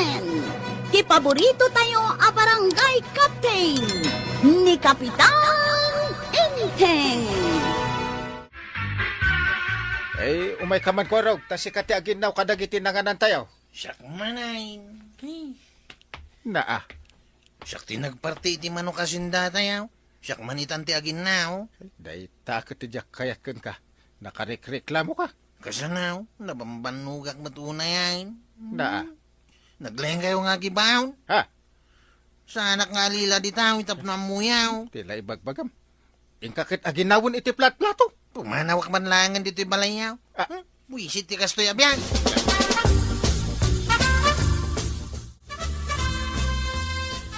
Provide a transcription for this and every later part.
Inten! Ti paborito tayo a barangay captain ni Kapitan Inten! Umay kaman ko raw, tasi kati agin naw kadagiti nanganan tayo. Siyak manayin. Naa, Siyak tinagparti iti mano kasinda tayo. Siyak manitan ti agin now. day takot ti jak kayakan ka. Nakarekreklamo ka. Kasanaw, nabambanugak matunayan. Naa, Nagleng kayo nga gibaon. ha, Sa anak nga lila di tao, itap na muyaw. tila ibagbagam. Ingkakit aginawon iti plat-plato. Pumanawak man langan dito balayaw. Ah. Buisit ti kastoy abyan.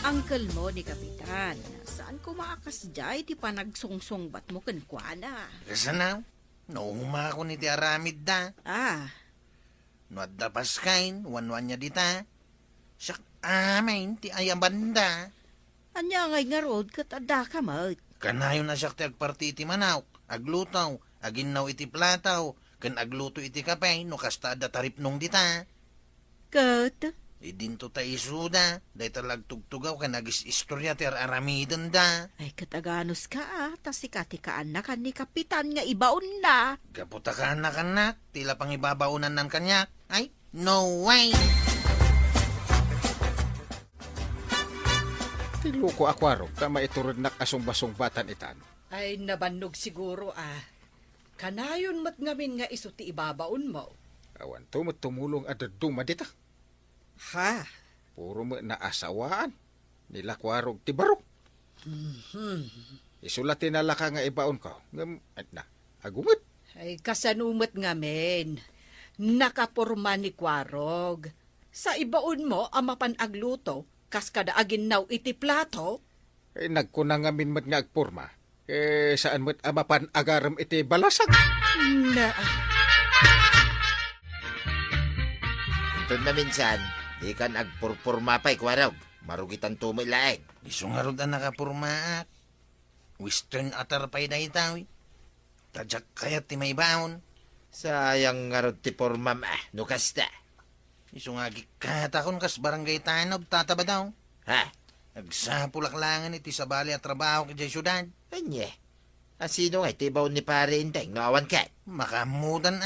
Uncle mo ni Kapitan, saan ko maakas jay ti panagsungsungbat mo kenkwana? Kasanaw, nauhuma ako ni ti aramid da. Ah, Nuadda paskain, wanwan niya dita. Siyak amain ti ayam banda. anya ngay nga road kat adda ka mat. Kanayon na siyak ti agparti iti manaw, aglutaw, aginnaw iti plataw, kan agluto iti kapay, no kasta adda taripnong dita. Kat, Idinto ta isuda, day talag tugtugaw ka nagis istorya ti aramidan da. ay kataganos ka tas sikatikaan na kan ni Kapitan nga ibaon na. Kaputa ka anak-anak, tila pang ibabaunan ng kanyak. Ay, no way! Tiluko akwaro, ka maiturod na kasong-basong-batan itan. Ay nabannog siguro Kanayon mat ngamin nga iso ti ibabaon mo. Awan tumulong at dumadita. Ha? Puro mo naasawaan. Nila kwarog ti barok. Isulatin na laka nga ibaon ko. Ngam, at na, agumit. Ay kasanumat ngamin. Nakapurma ni Kwarog. Sa ibaon mo amapan agluto, kas kada aginnaw iti plato. Nagkunang ngamin mat nga agpurma. Saan mo't amapan agaram iti balasag? Na, Ito na minsan, di kan agpurpurma pa'y kwarog. Marugitan tumoy laeng. Iso nga ron nakapurmaak. Western atar pa'y da itawi. Tadyak kayat ti may baon. Sayang nga ron ti pormam nukasta. Iso nga gikatakon kas barangay tanog tataba daw. Ha? Nagsapulak langan iti sabali at trabaho kay syudad. Anye? Asino nga itibaw ni pare inteng, naawan ka? Makamudan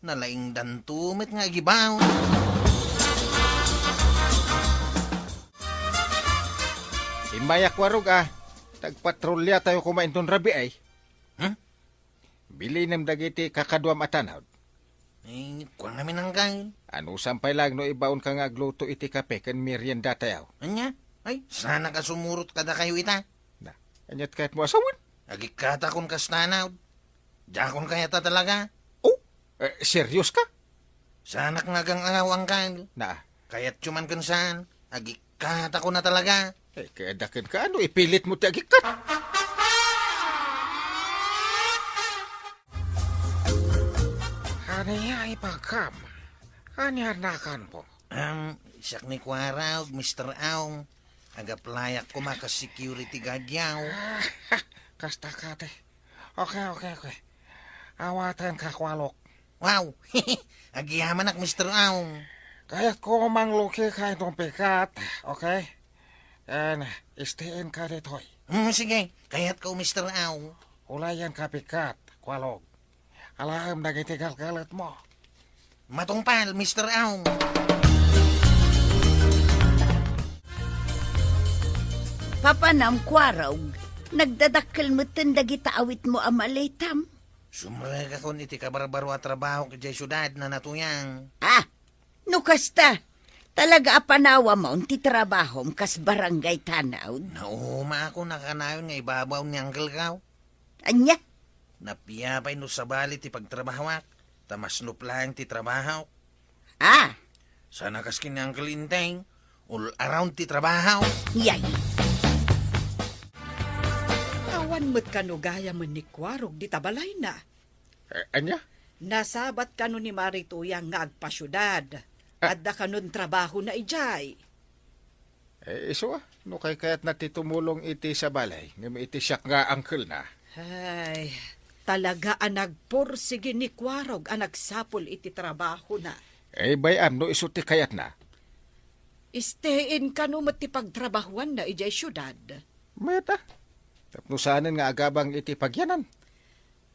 Nalaing dantumit nga gibaon. Imaya kwarog tagpatrolya tayo kumain ton rabi ay. Bili ng dagiti kakaduam atanawd. Ay, kuwang namin ang kain. Ano sampay lang no ibaon ka nga agluto iti kape kan merienda tayo. Anya? Ay, sana ka sumurot kada kayo ita. Na, anyat kahit mo asawan. Agikatakon kas tanaw. Jakon kaya ta talaga. Serious ka? Sana nga gang awang kan. Na, Kaya't cuman kan saan. Agikatakon na talaga. kaya dakin ka ano, ipilit mo ti agikat. Ano ipagkam? Ano nakan po? Siyak ni Kwaraw, Mr. Aong. Agaplayak ko maka-security guard yaw. Kasta ka te. Okay. Awatan ka kwalok. Wow! Agiyaman ak, Mr. Aong. Kaya't ko mangluki ka itong pikat. Okay? And stayin ka dito'y. Sige, kaya't ko, Mr. Aong. Ulayan ka pikat, kwalog. Alam nagitigal kalat mo. Matungpal, Mr. Aong. Papanam kwarog, nagdadakkel mo dagita awit mo amalaytam. Sumrega ko iti kabarbaro at trabaho kay syudad na natuyang. Nukasta, talaga apanawa mo ti trabahom kas barangay tanaw. Nauma ako nakanayon nga ibabaw ni Uncle Kaw. Anya? Napiyapay no sabali ti pagtrabahawak. Tamasnup lang ti trabaho. Sana kaskin ni Uncle Inteng. All around ti trabaho. Yay. Awan mo't kanugaya mo ni Kwarog di tabalay na. Anya? Nasabat kano ni Marituyang nga agpasyudad. Adda kanon trabaho na ijay. Iso no kay kaya't natitumulong iti sa balay. Ngam iti siyak nga uncle na. Ay, talaga ang nagpursige ni Kwarog ang nagsapol iti trabaho na. Bayam no iso ti kayat na. Istein ka no ti pagtrabahuan na ijay syudad. Meta. Tapnusanan nga agabang iti pagyanan.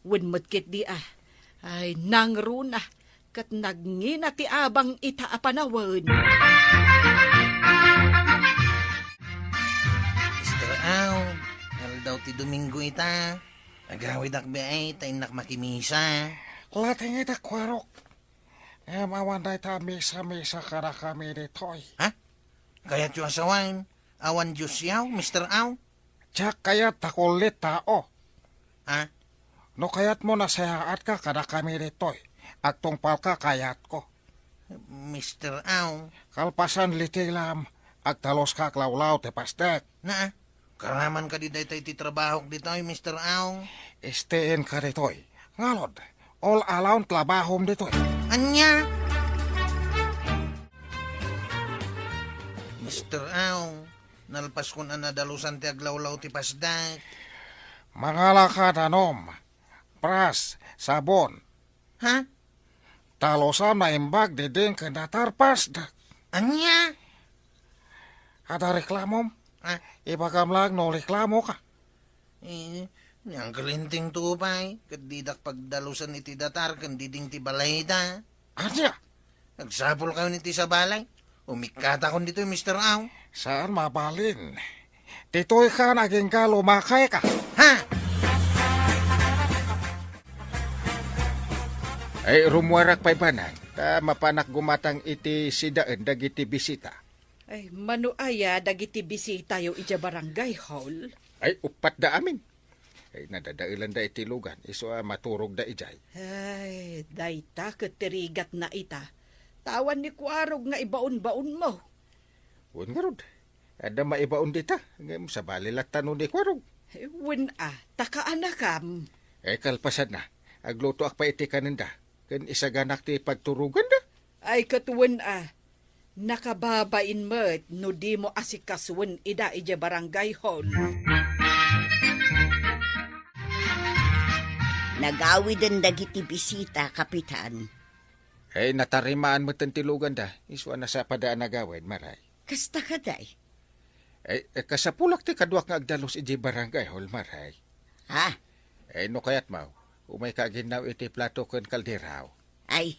Wenmet kit di Ay, nangruna. Kat nagngina ti abang ita apanawan. Mr. Au, daw ti Domingo ita. Agawid akbe ay tayo nakmakimisa. Lating ita kwarok. Mawanday ta misa-misa kada kami ditoy. Ha? Kaya't yung asawan, awan Diyos yaw, Mr. Au. Tsak kayat takulit tao. Ha? No kayat mo nasayaat ka kada kami ditoy. At tungpal ka kayat ko. Mr. Au. Kalpasan litilam. At talos ka klawlaw te pastek. Na, karaman ka di tayo ti trabaho dito, Mr. Au. Istiin ka ditoy. Ngalod. All alone tlabahom ditoy. Anya? Mr. Au, nalpas ko na nadalusan ti aglawlaw ti pasdak. Mangala ka tanom. Pras, sabon. Ha? Talosan na imbag diding kendatar pasdak. Anya? Ada reklamom. Ha? Ibagam lang no reklamo ka. Yang kelinting tupay, kadidak pagdalusan iti datar, kandiding ti balay da. Anya? Nagsapol kayo niti sa balay. Umikata ko dito, Mr. Au. Saan mabalin? Ditoy ka naging ka lumakay ka. Ha? Ay rumwarak pa'y banay. Ta mapanak gumatang iti sidaan dagiti bisita. Ay, manuaya dagiti bisita yo ija barangay hall. Ay upat da amin. Ay nadadailan da iti lugan. Iso maturog da ijay. Ay, dayta ketirigat na ita. Tawan ni Kuarog nga ibaon-baon mo. Wan nga rod. Ada maibaon dita. Ngayon sa balilat tanong ni Kwarog. Wen takaanakam. Ay kalpasan na. Agluto ak pa iti kananda. Kan isaganak ti pagturugan da. Ay katuwen nakababain mo no di mo asikaswen ida ija barangay hall. Nagawi din dagiti bisita, Kapitan. Ay natarimaan mo tilugan da. Iswa na sa padaan nagawin, maray. Kasta ka day. Ay kasapulak ti kaduak nga agdalos iti barangay hol, maray. Ha? Ay no kayat mau. Umay kaginaw iti plato ken kalderaw. Ay,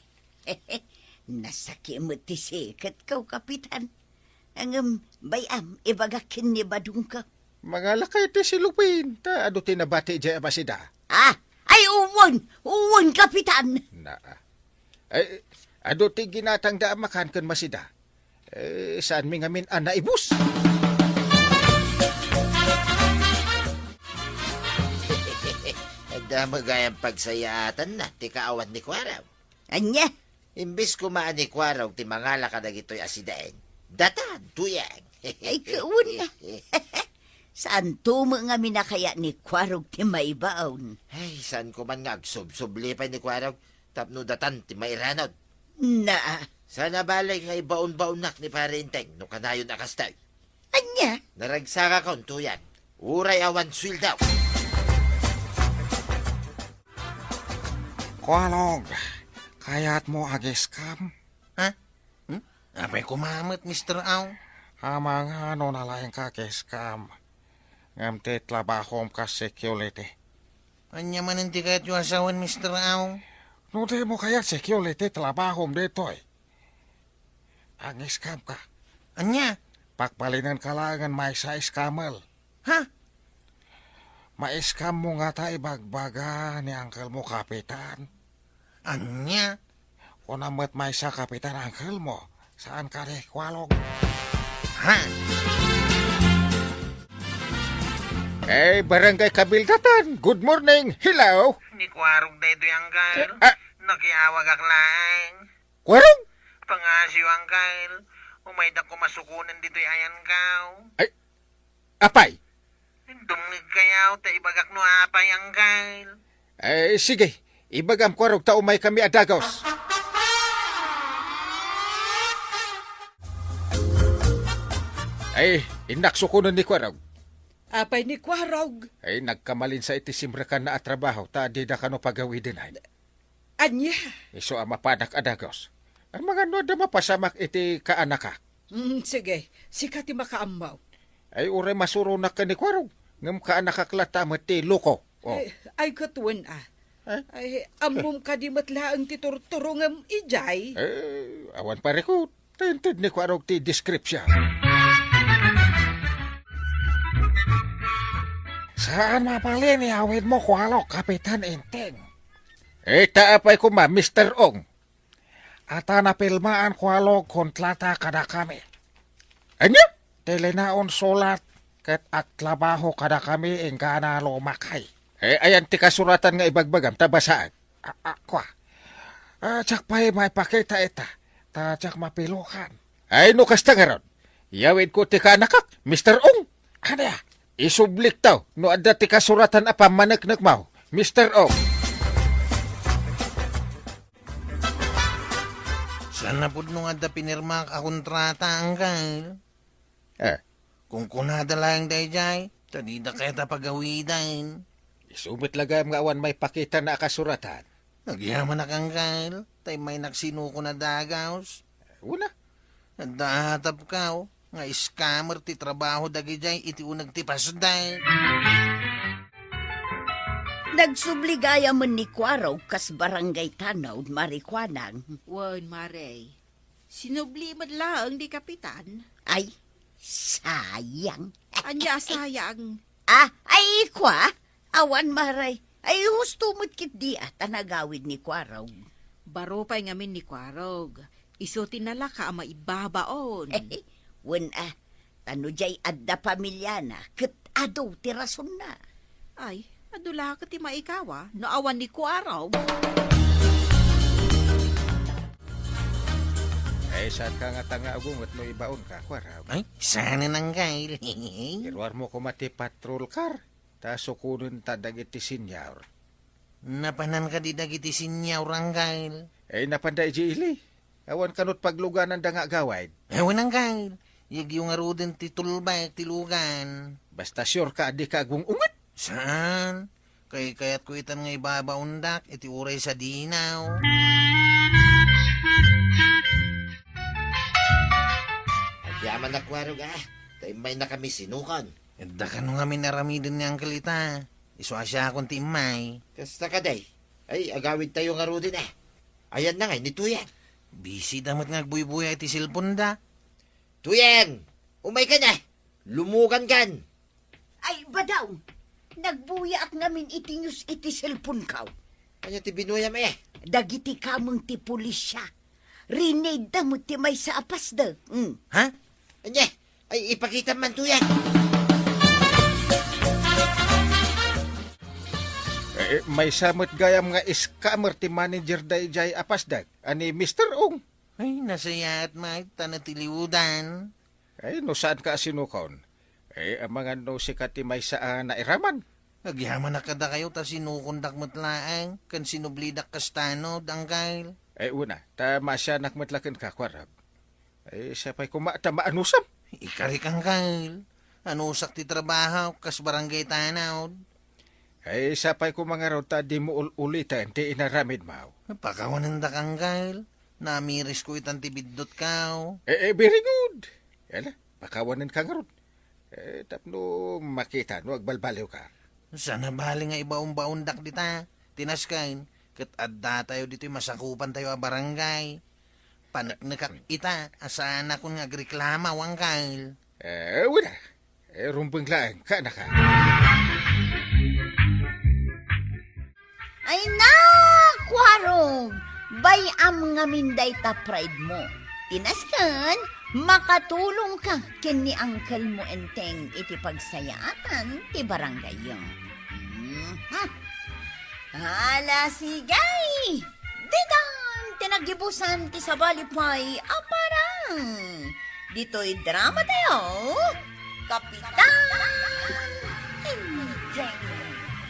nasakimot ti sikat kaw, Kapitan. Ang bayam, ibagakin ni badung ka. Mga lakay ti silupin. Ta ado tinabati iti amasida. Ah, ay uwan, Kapitan. Na. Ay, ado ti ginatang da makan ken masida. Saan mi ngamin naibus? Da magayang pagsayaatan na, ti kaawat ni Kwaraw. Anya? Imbis kumaan ni Kwaraw, ti mangala ka na gito'y asidain. Datan, tuyang. Ay, kaun na. Saan tumo nga minakaya ni Kwarog ti maibaon? Ay, saan ko man nga agsubsubli pa ni Kwaraw, tapno datan ti mairanod. Na, Sana balay nga ibaon-baonak ni Parinteng, no kanayon akastay. anya? Naragsaka kon, tuyang. Uray awan swil daw. Kualog, kayat mo agis kam? Ha? Apay kumamot, Mr. Au. Amang ano na lang ka kiskam. Ngam ti tlabahom ka security. Anya man hindi kaya't yung asawan, Mr. Au. No di mo kaya security tlabahom ditoy. Ang iskam ka. Anya? Pakbalinan ka langan may sa iskamal. Ha? Maiskam mo nga ta ibagbaga ni angkel mo, Kapitan. Anya? O namat may sa Kapitan angkel mo. Saan ka rin, Kualog? Ha? Eh, Barangay Kabildatan. Good morning. Hello. Ni Kwarog na ito yung Uncle. Nakiawag ak lang. Kwarog? Pangasyo, Uncle. Umayda ko masukunan dito yung ayan kaw. Apay? Dumlig kayaw, ta ibagak no apay, Uncle. Eh, sige. Ibagam Kwarog ta umay kami adagos. Ay, inaksukunan ni Kwarog. Apay ni Kuarog. Ay, nagkamalin sa itisimra ka na at trabaho, ta di da ka no pagawi din ay. Anya? Iso ang mapanak adagos. Ang mga no da mapasamak iti kaanak ka. Sige, sika ti makaamaw. Ay uray masuro na ka ni Kwarog. Ngam ka nakaklata mati loko. Oh. Ay katuan Ay, amom ka di matlaang ti turturungam ijay. Awan pare ko. Tinted ni Kwarog ti description. Saan mapalin ni awit mo kwalo, Kapitan Enteng? Taapay ko ma, Mr. Ong. Ata na pilmaan kwalo kontlata kada kami. Anya? Telenaon solat ket agtrabaho kada kami engkana lumakay. Ayan ti kasuratan nga ibagbagam, tabasaan. Kwa. Tsak pa'y may pakita ita. Tsak mapilukan. Ay, no kasta nga ron. Yawid ko ti kanakak, Mr. Ong. Ano ya? Isublik taw, no adda ti kasuratan apa manaknak mau, Mr. Ong. Sana po nung adda pinirma ka kontrata, Uncle. Kung kunada lang dayjay, tadida kaya ta pagawidan. Isubit lagam nga awan may pakita na kasuratan. Nagyaman na Uncle, tay may nagsinuko na dagaws. Una, Nadahatap ka, nga scammer ti trabaho dagijay iti unag ti pasday. Nagsubligaya man ni Kwaraw kas barangay Tanaw Marikwanang. Wan, Mare. Sinubli lang di kapitan. Ay, sayang. Anya sayang. Ay kwa? Awan maray. Ay husto mo't kit di tanagawid ni Kwaraw. Baro pa'y ngamin ni Kwarog. Iso tinala ka ama ibabaon. Wen tano jay adda pamilyana, ket ado tirason na. Ay, adula ka ti maikawa, naawan ni Kwaraw. saan ka nga tanga agong at no ibaon ka, Kwaraw. Ay, sana nang Uncle. Irwar mo ko mati patrol car. Ta sukunin ta dagiti sinyaw. Napanan ka di dagiti sinyaw, Uncle. Napanday ji ili. Awan kanot pagluganan da nga gawaid. Ewan Uncle. Yag yung arudin ti tulbay ti lugan. Basta sure ka di ka agong ungat. Saan? Kaya't ko itan nga ibabaundak, iti uray sa dinaw. Agyaman na Kwarog Taimay na kami sinukan. Edda ka nung kami naramidin ni Uncle ita. Iswasya akong ti imay. Kasta ka day. Ay, agawid tayo nga ro din Ayan na nga, nituyan. Busy damat nga agbuy-buya iti silpon da. Tuyen! Umay ka na! Lumukan kan! Ay badaw, nagbuya at ngamin iti news iti cellphone kaw. Kanya ti binuya may Dagiti kamong ti pulisya. Rinade da mo ti may sa apas da. Ha? Anya, ay ipakita man tuyan. May samot gayam nga scammer ti manager day jay apasdag. Ani Mr. Ong. Ay, nasaya at may tanatiliudan. No saan ka sinukon? Ang mga no sikat ti may saa na iraman. Agyaman na kada kayo ta sinukundak matlaang kan sinublidak kastano, Uncle. Una, tama siya nakmatlakan ka, Kwarab. Sapay kumata maanusam. Ikarik Uncle. Anusak ti trabaho kas barangay Tanaw. Sapay ko mga raw ta di mo ulitan ti inaramid mau. Pakawanan da Uncle. Namiris ko itan ti biddot kao. Very good. Yan pakawanan ka nga ron. Tapno makita, no agbalbaliw ka. Sana bali nga ibaon-baondak dita. Tinaskain. Kat adda tayo dito'y masakupan tayo a barangay. Panaknakak ita. Asana kung agreklama, Uncle. Wala. Rumbang lang ka na ka. Ay na, Kwarog! Bayam nga minday ta pride mo. Tinaskan, makatulong ka ken ni Uncle mo Enteng iti pagsayaatan ti barangay yung. Hala sigay! Didan! Tinagibusan ti sabalipay aparang! Dito'y drama tayo, Kapitan Enteng!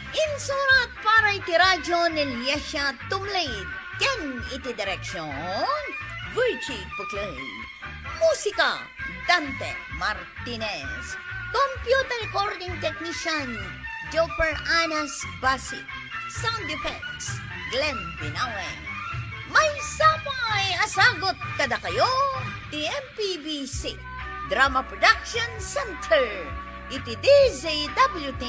Insurat para iti radyo Nelyesya Tumlid. Ken iti direksyon, Virgie Puclay. Musika, Dante Martinez. Computer recording technician, Joper Anas Basit. Sound effects, Glenn Binawe. May samay asagot kada kayo, ti MPBC, Drama Production Center, iti DZWT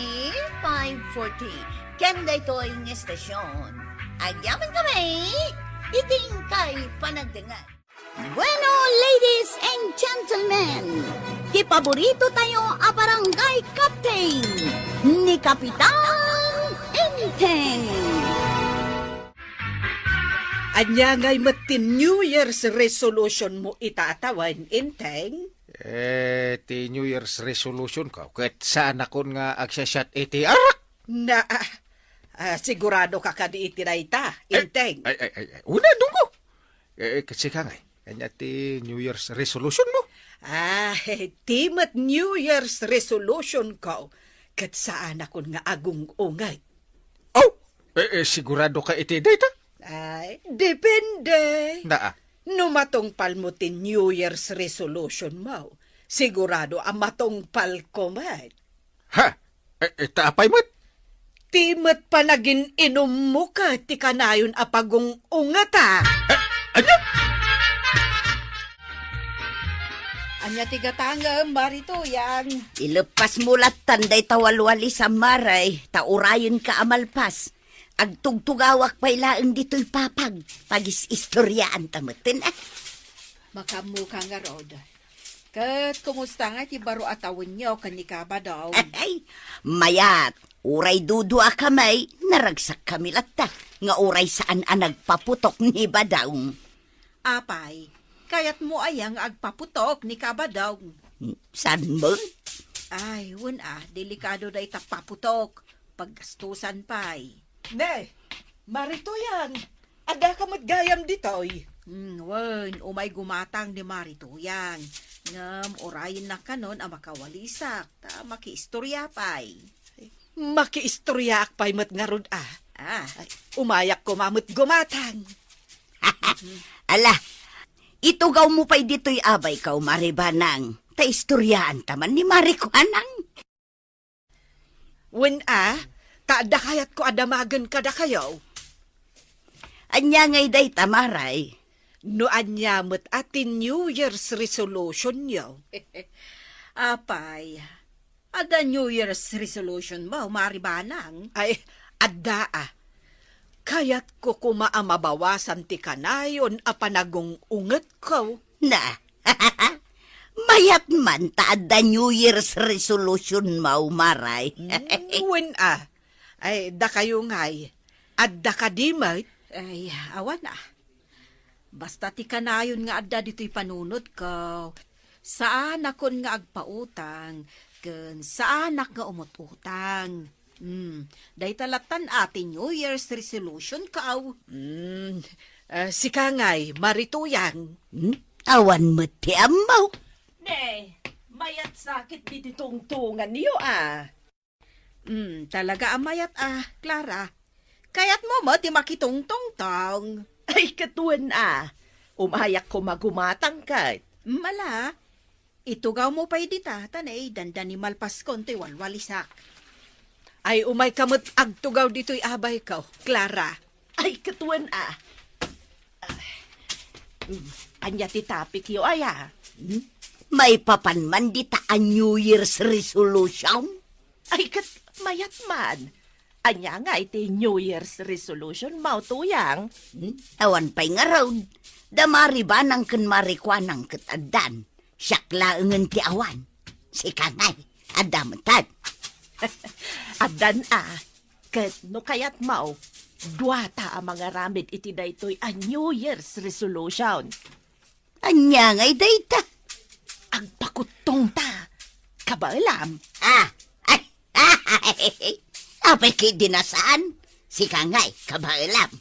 540, kenda ito ang estasyon. Agyaman kami, iting kay panagdangan. Bueno, ladies and gentlemen, ti paborito tayo a barangay captain ni Kapitan Enteng. Anya ngay matin New Year's resolution mo itatawan, Inteng? Ti New Year's resolution ko. Ket saan akon nga agsasyat iti arak. Na, sigurado ka ka di itinayta, Inteng. Ay, una dunggo. Kasi ka nga, kanya ti New Year's resolution mo. Timat New Year's resolution ko. Kat saan akon nga agong ungay. Oh, sigurado ka iti data? Ay, depende. Naa. Numatongpal mo ti New Year's resolution mo. Sigurado ang matongpal ko, mat. Ha? Taapay mo't? Timat pa naging inom mo ka, ti kanayon apagong ungata. Ano? Anya tigatanga, marito yan. Ilepas mulat tanday tawalwali sa maray, taurayon ka amalpas. Agtugtugawak pa'y laeng dito'y papag, pagis-istoryaan tamatin Makamuka nga rod. Kat, kumusta nga ti baro atawin niyo kanikaba daw? Ay, mayat, uray dudua kamay, naragsak kami latta, nga uray saan ang nagpaputok ni Badaw. Apay, kayat mo ayang agpaputok ni kabadaw. San mo? Ay, delikado da itapaputok. Paggastusan pa'y. Ne, marito yan. Ada ka matgayam ditoy. Umay gumatang ni Marito yan. Ngam, orayin na kanon ang makawalisak. Ta makiistorya pa'y. Makiistorya akpay mat nga rod Ah, Umayak ko mamut gumatang. Ala, itugaw mo pa'y dito'y abay kaw, Maribanang. Ta istoryaan taman ni Marikuanang. Taada kayat ko adamagan kada kayo. Anya ngay day tamaray. No anya mo't atin New Year's resolution nyo. apay. Ada New Year's resolution mo, Maribanang. Ay, adda Kayat ko kumaamabawasan ti kanayon a panagong unget ko. Na, mayat man taada New Year's resolution mau maray. Ay, da kayo ngay. Adda ka di mat. Ay, awan Basta ti kanayon nga adda dito'y panunod ko. Saan akon nga agpautang, ken saan ak nga umututang. Day talatan atin New Year's resolution kaaw. Sika ngay, marituyang. Awan mo ti amaw. Ne, mayat sakit di tungtungan niyo Talaga amayat Clara. Kayat mo ti makitungtong-tong. Ay, katuan Umayak ko magumatang ka. Mala, itugaw mo pa'y dita, tanay, dandan ni malpas konti walwalisak. Ay, umay kamot agtugaw dito'y abay ko, Clara. Ay, katuan Anya ti topic yo May papanman di ta a New Year's resolution. Ay, mayat man. Anya nga iti New Year's resolution mau tuyang. Awan pa'y nga raw. Damari ba nang ken marikwanang ketadan. Syakla engen ti awan. Si kanay, adamatan. Adan ket no kayat mau. Duata ang mga ramid iti daytoy a New Year's resolution. Anya ngay dayta. Ang pakutong ta. Kabalam. Apay kay dinasaan. Si kangay, kabailam.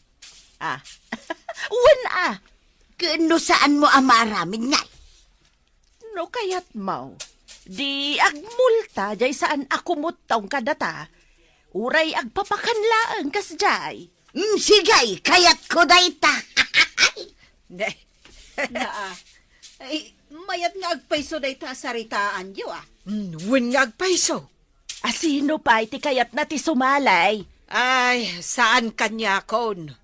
Kano saan mo amaramin ngay? No kayat mau. Di agmulta jay saan ako mutaw kadata. Uray agpapakanlaan kas jay. Sigay, kayat ko dayta. Ay, mayat nga agpayso day ta saritaan yo Wen nga agpayso. Asino pa iti kayat na ti sumalay? Ay, saan kanya kon?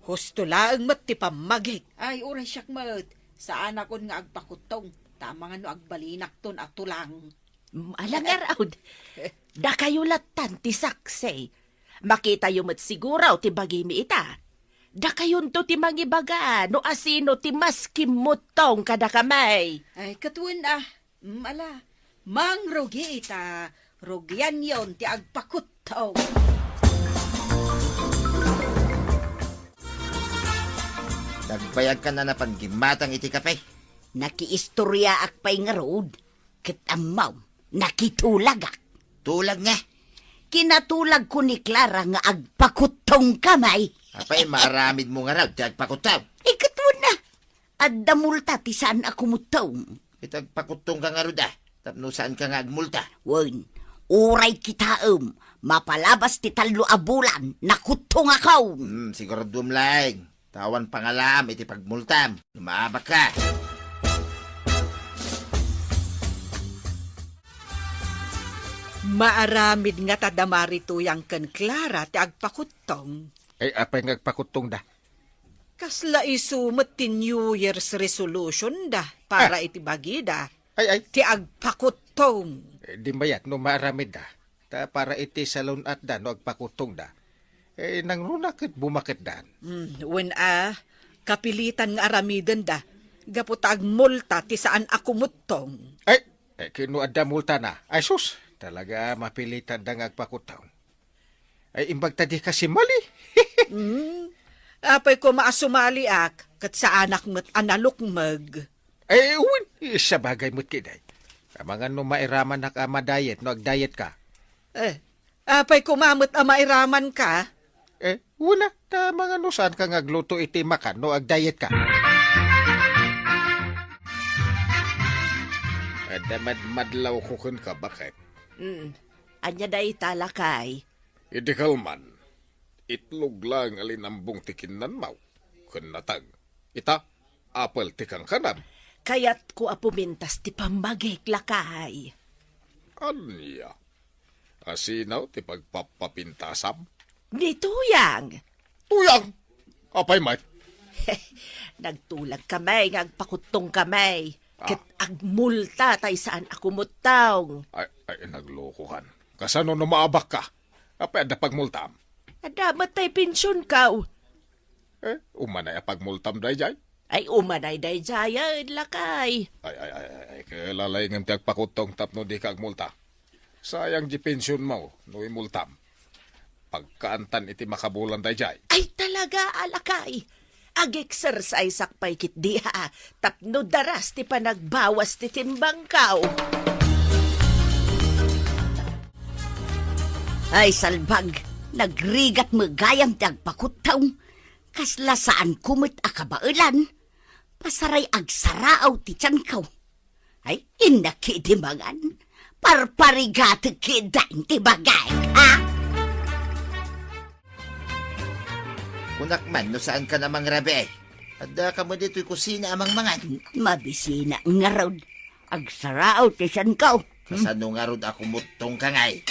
Husto laang mat ti pamagik. Ay, uray siyak mat. Saan akon nga agpakutong. Tama nga no agbalinak ton at tulang. Alang araw, da kayo latan ti saksay. Makita yung mat siguraw ti bagimi ita. Da kayon to ti mangibaga, no asino ti mas kimutong kada kamay. Ay, katuan ala. Mang rugi ita. Rugyan yon ti agpakutong. Nagbayag ka na panggimatang iti kapay. Nakiistorya akpay nga road. Ket amaw, nakitulag ak. Tulag nga. Kinatulag ko ni Clara nga agpakutong kamay. Apay, maramid mo nga raw, tiyag pakutaw. Ikatwa na. Adda multa ti saan ako mutong. Itag pakutong ka nga ruda. Tapno saan ka nga agmulta. Wen, uray kitaem. Mapalabas ti talo a bulan. Nakutong akaw. Siguro dumlaing. Tawan pangalam, iti pagmultam. Lumaabak ka. Maaramid nga tadamari tuyang ken Clara ti agpakutong. Ay, apay ngagpakutong da. Kasla isumot ti New Year's resolution da para iti bagida. Ay, Ti agpakutong. di bayat no maramid da. Ta para iti salon at da no agpakutong da. Nang runakit bumakit dan. When kapilitan nga aramiden da. Gaputag multa ti saan ako mutong. Ay, kinu adda multa na. Ay sus, talaga mapilitan da ngagpakutong. Ay imbag tadi kasi mali. Apay ko maasumali ak, kat sa anak mo't analukmag. Ay, uwin, isa bagay mo't kiday. Kamangan no mairaman na ka madayet, no agdayet ka. Apay ko mamot mairaman ka. Una, ta mga no saan ka ngagluto iti makan, no agdayet ka. Madlaw ko kun ka, bakit? Anya da italakay. Idi kalman, itlog lang alinambong tikinan mau. Kun natag, ita, apel tikang kanan. Kayat ko apumintas ti pamagik lakay. Anya, asinaw ti pagpapapintasam. Ni tuyang. Tuyang, apay mat. Nagtulag kamay, ngagpakutong kamay. Ket agmulta tay saan ako mutaw. Ay, nagloko kan. Kasano no maabak ka? Apay ada pagmultam. Adamat tay pensyon kaw. Umanay pagmultam dayjay. Ay umanay day jaya lakay. Ay, kalalay ng tiyagpakutong tapno di ka agmulta. Sayang di pensyon mo, no imultam. Pagkaantan iti makabulan dayjay. Ay talaga alakay. Ag-exercise akpay kit di ha. Tapno daras ti panagbawas ti timbang kaw. Ay salbag, nagrigat mo gayang tagpakutaw. Kasla saan kumit akabailan. Pasaray agsaraaw ti tiyan kaw. Ay, inakidimangan. Parparigati kidain ti bagay, ha? Kunak man, no saan ka namang rabi. Adda ka mo dito'y kusina amang mangan. Mabisina nga rod. Agsaraaw ti tiyan kaw. Kasano nga rod ako mutong kangay.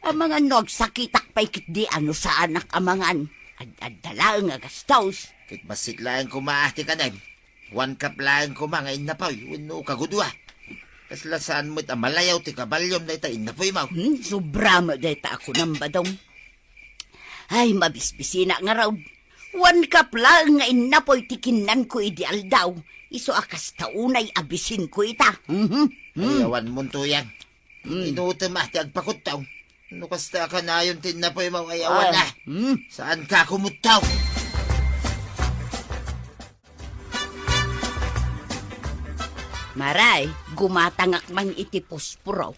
Ang mga nagsakitak pa'y kitdi ano sa anak amangan. Ad-adala nga gastos. Kit basit lang kumaati ka na. 1 cup lang kumangain na pa. Uno kagudwa. Kasla saan mo't amalayaw ti kabalyom na itain na po imaw. Sobra mo dayta ako ng badong. Ay, mabisbisina nga raw. 1 cup lang nga inapoy tikinan ko ideal daw. Iso akas taunay abisin ko ita. Ayawan mo tuyang. Inutom ti agpakutaw. Ano kasta ka na yung tin na po imaw ayawan na. Saan ka kumutaw? Maray, gumatangak man iti posporo.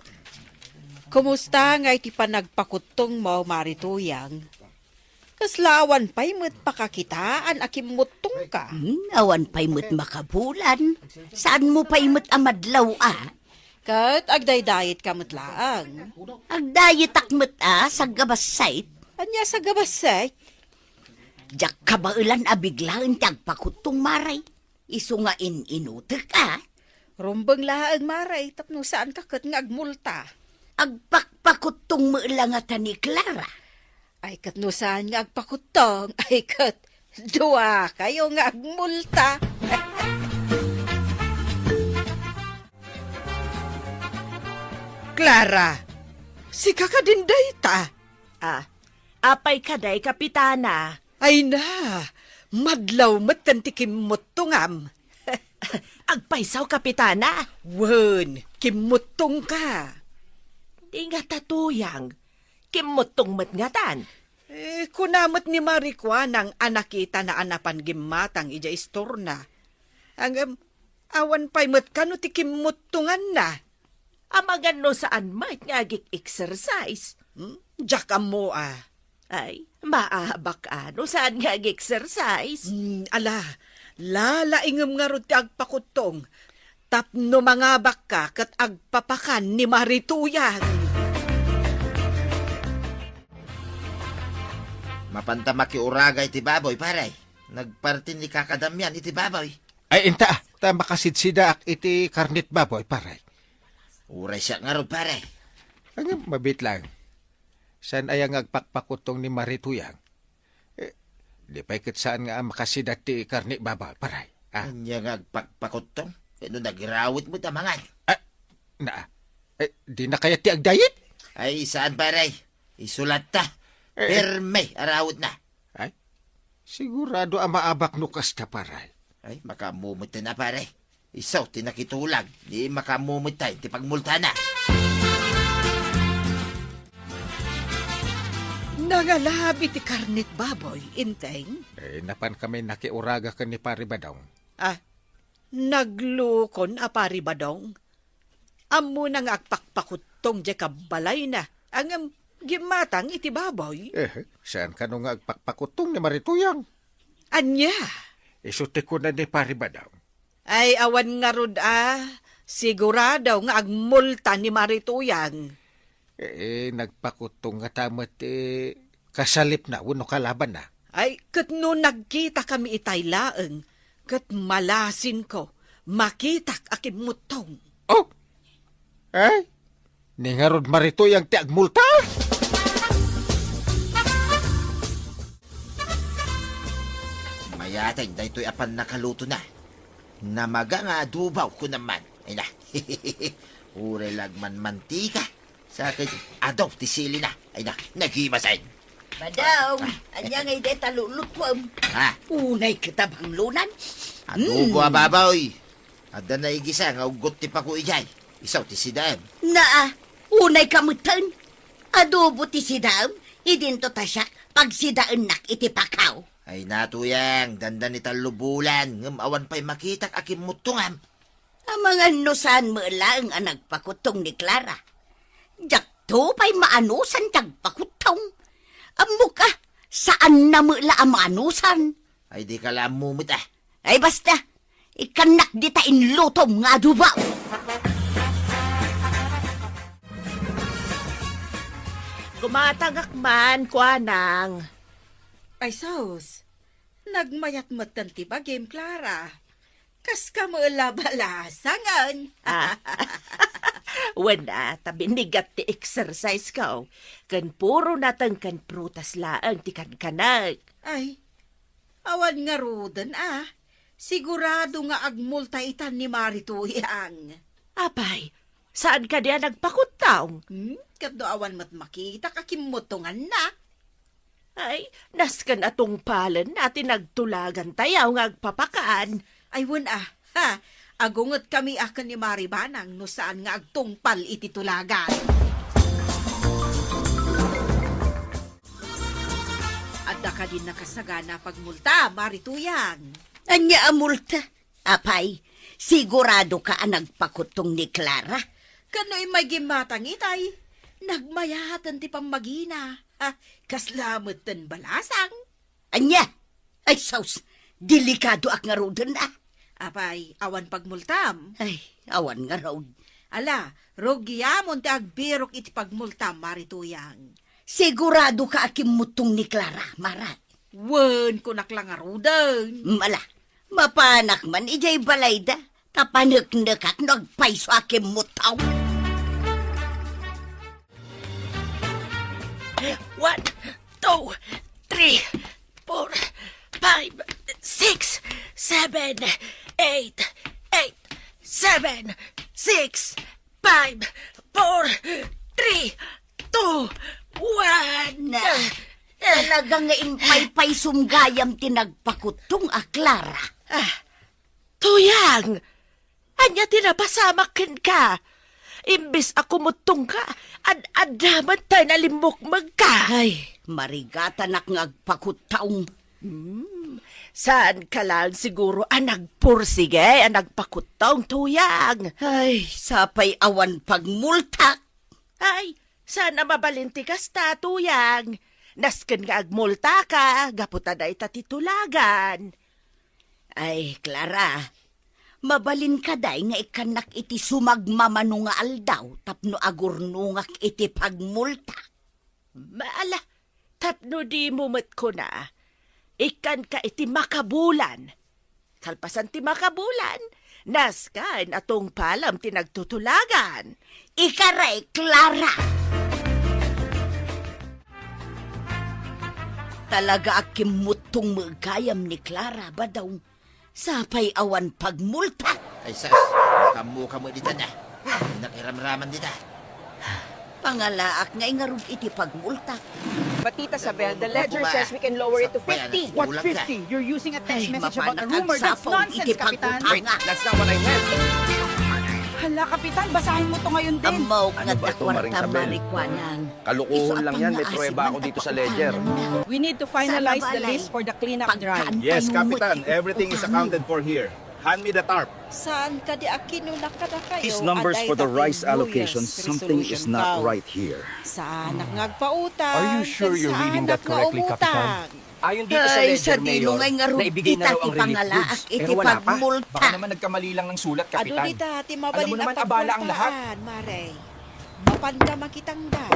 Kumusta nga iti panagpakutong mo, Marituyang? Kaslawan pa'y mo't pakakitaan akimutong ka. Awan pa'y mo't makabulan. Saan mo pa'y mo't amadlaw Kat agdaydayit ka mo't laang. Agdayitak mo't sa gabasayt. Anya sa gabasay? Jak kabailan abiglaan tagpakutong maray. Iso nga inutek Rumbang laang maray, tapno saan ka kat nga agmulta. Agpakpakutong mo ilangatan ni Clara. Ay kat no saan nga agpakutong, ay kat Dua kayo nga agmulta. Clara, si kakadinday ta. Ah, apay kaday, kapitana. Ay na, madlaw matantikim mo tungam. Agpaysaw, kapitana. Wen, kimutong ka. Di nga tatuyang. Kimutong matngatan. Kunamot ni Marikwa ng anakita na anapan gimatang ija istorna. Ang awan pa'y matkano ti kimutungan na. Amagan no saan might nga exercise. Diyak mo ah. Ay, maabak ano saan nga exercise. Ala, lalaingam nga ro ti agpakutong. Tapno mga baka kat agpapakan ni Marituyang. Mapanta makiuragay ti baboy, paray. Nagpartin ni kakadamyan iti baboy. Ay, inta, ta makasidsida ak iti karnit baboy, paray. Uray siya nga ro, paray. Ang mabit lang. Saan ay ang agpakpakutong ni Marituyang? Di pa'y saan nga makasidat ti karnit baboy, paray. Anya nga agpakpakutong. Kano nagirawit mo tamangan. Di na kaya ti agdayit? Ay, saan, paray? Isulat ta. Perme, arawit na. Ay, sigurado ang maabak nukas ta, paray. Ay, makamumit na, paray. Isaw, tinakitulag. Di makamumit tayo, ti pagmulta na. Nangalabi ti karnit baboy, inteng. Napan kami nakiuraga ka ni Paribadong. Naglukon apari badong. Amo nang agpakpakutong di kabalay na. Ang gimatang iti baboy. Saan ka nung agpakpakutong ni Marituyang? Anya? Isuti ko na ni Paribadong. Ay awan nga rod sigurado nga agmulta ni Marituyang. Nagpakutong nga tamat kasalip na, uno kalaban na. Ay, kat no nagkita kami itay laeng, kat malasin ko, makitak akim mutong. Oh! Ay! Ningarod Marituyang ti agmulta? Mayatay, dahito'y apan nakaluto na. Namaga nga adubaw ko naman. Ay na, uray lagman mantika. Sa akin, adaw, tisili na. Ay na, naghimasain. Badaw, anya ngay de talulutwam. Ha? Unay kita bang lunan? Adubo ababaw, Ada na igisa nga ugot ti pa ko ijay. Isaw ti sidaan. Naa, unay kamutan. Adobo ti sidam, idinto ta siya pag sidaan nak iti pakaw. Ay natuyang, dandan ni talubulan. Ngam awan pa'y makitak akim mutungam. Ang mga nusan mo lang ang nagpakutong ni Clara. Diyak to pa'y maanusan tagpakutong. Amo ka, saan na mo la ang maanusan? Ay di ka lang mumit ah. Ay basta, ikanak di ta inlutom nga dubaw. Gumatagak man, kuanang. Ay sos, nagmayat-matan ti ba game Clara? Kas ka mo labalasangan. Wala, tabinigat ti exercise ka. Kan puro natang kan prutas laang ti kankanag. Ay, awan nga rodan Sigurado nga agmulta itan ni Marituyang. Apay, saan ka diya nagpakutaw? Kadto awan mat makita kakimutungan na. Ay, naskan atong palan natin nagtulagan tayaw nga agpapakaan. Ay wan agungot kami akan ni Maribanang no saan nga agtungpal iti tulagan. Adda ka din nakasagana pagmulta, Marituyang. Anya amulta. Apay, sigurado ka ang nagpakutong ni Clara? Kano'y may gimatang itay. Nagmayatan ti pamagina. Kaslamot ten balasang. Anya? Ay, saus, delikado ak nga rodan Apay, awan pagmultam. Ay, awan nga raw. Ala, rogyamon ti agbirok iti pagmultam, Marituyang. Sigurado ka akim mutong ni Clara, Marat. Wen ko naklangarudan. Mala, mapanak man ijay balayda. Tapanek-nek at nagpaiso akim mutaw. 1, 2, 3, 4, 5, 6, 7, 8, 8, 7, 6, 5, 4, 3, 2, 1. Na, talagang nga impay-pay sumgayam tinagpakutong Clara. Tuyang, anya tinapasamakin ka. Imbis ako mutong ka, adaman tayo nalimukmag ka. Ay, marigata nak nga agpakutaong. Saan ka lang siguro nagpursige, nagpakutong tuyang. Ay, sapay awan pagmultak. Ay, sana mabalinti ka sta, tuyang. Nasken nga agmulta ka, gaputa na itatitulagan. Ay, Clara, mabalin ka day nga ikanak iti sumagmamano nga aldaw tapno agurnungak iti pagmulta. Maala, tapno di mumit ko na. Ikan ka iti makabulan. Kalpasan ti makabulan, naskan atong palam tinagtutulagan. Ikaray, Clara! Talaga akimutong magkayam ni Clara ba daw sapay awan pagmulta? Ay, sas, kamu dito na. Nakiramraman dito. Pangalaak nga ingarog iti pagmulta. But Tita Sabel, the ledger says we can lower it to 50. What 50? You're using a text Ay, message about a mapanak rumor. That's agsapaw nonsense, iti Kapitan. pagkutanga. That's not what I meant. Hala, Kapitan, basahin mo to ngayon din. Amaw nga Ano ba ito, Maring dakwarta Sabel? marikwanang. Kalukuhon lang yan, may pruweba ako dito sa ledger. We need to finalize the Sa list for the cleanup drive. Yes, Kapitan. Everything is accounted for here. Hand me the tarp. Saan ka di akinulak ka na kayo? These numbers Aday for the na rice New allocation, Year's something is resolution not vow. right here. Saan ngagpautang? Are you sure you're reading that correctly, Kapitan? Ayon dito sa Ay, ledger, sa Mayor, dino ngay ngarog naibigay na raw kita ang ti relief pangalaak goods. iti Pero wala pa. pagmulta. Baka naman nagkamali lang ng sulat, Ado Kapitan. dita, ti Alam mabalin mo naman, ang abala ang lahat. pagmultaan, Mare. Mapanda makitanggal.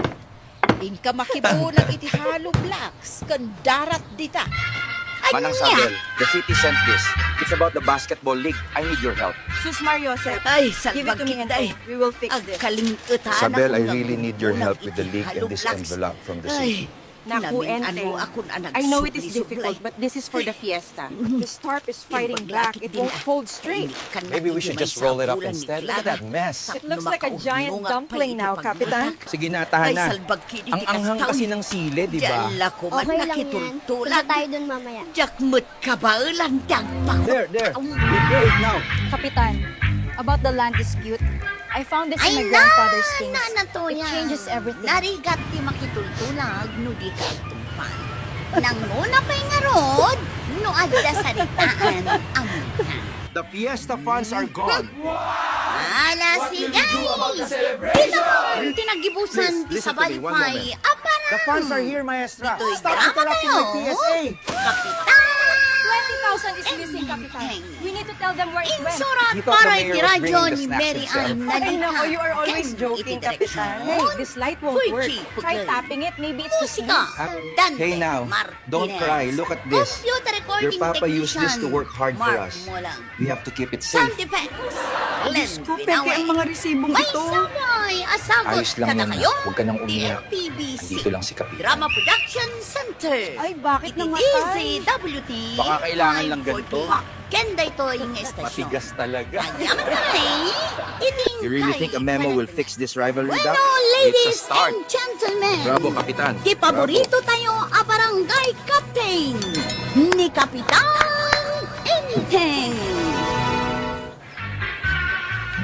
Inka makibunag iti hollow blocks. Kandarat dita. Manang Sabel, the city sent this. It's about the basketball league. I need your help. Sus Mario, sir. Ay, Give it to me and salbag we will fix Ang this. kalingutan Sabel, I ako really nga need your unang help with the league and this iti-halong envelope from the blocks. city. Naku, Namin Enteng. akong anak I know it is supli-suplay. difficult, but this is for the fiesta. The tarp is fighting back. It won't fold straight. Maybe we should just roll it up instead. Look at that mess. It looks like a giant dumpling now, Kapitan. Sige na, tahan na. Ang anghang kasi ng sile, di ba? Diyan ko man Okay lang yan. nakitultulan. Punta tayo dun mamaya. Jakmut ka ba lang dagpakot? There. We get it now. Kapitan, about the land dispute, I found this Ay in my na! grandfather's things. Na to It yan. changes everything. Narigat ti makitultulag no di ka tumpan. Nang una pa'y nga rod, no adda saritaan ang The fiesta funds are gone. ala si guys! Dito mo, tinagibusan ti Listen to sabay me, one pa'y moment. aparang. The funds are here, Maestra. Dito'y Stop drama interrupting kayo. my PSA. Kapitan! 20,000 is missing, Kapitan. We need to tell them where it went. Insurat You thought the para mayor iti was radyo bringing the ni snacks Mary himself. Ann Ay, Nalita. nako, you are always Ken joking, iti Kapitan. direksyon. Hey, this light won't Fuy, work. chipo, Try girl. tapping it. Maybe it's the Musika. snake. Dante Hey now, Martinez. don't cry. Look at this. Computer recording Your papa used this to technician. work hard for Mark us. mo lang. We have to keep it Sound safe. effects. Diyos ko, peke ang mga resibong May ito. sabay. Asagot Ayos lang ka na yan, kayo. Huwag ka nang umiyak. DMPBC. Andito lang si Kapitan. Drama Production Center. Ay, bakit Iti namatay? DZWT. Baka kailangan lang ganito. Kenda ito yung estasyon. Matigas talaga. Ayaman ka na eh. Iting You really kay think a memo will fix this rivalry, Bueno, Doc? ladies It's a start. and gentlemen. Bravo, Kapitan. Di paborito tayo a barangay captain ni Kapitan Enteng.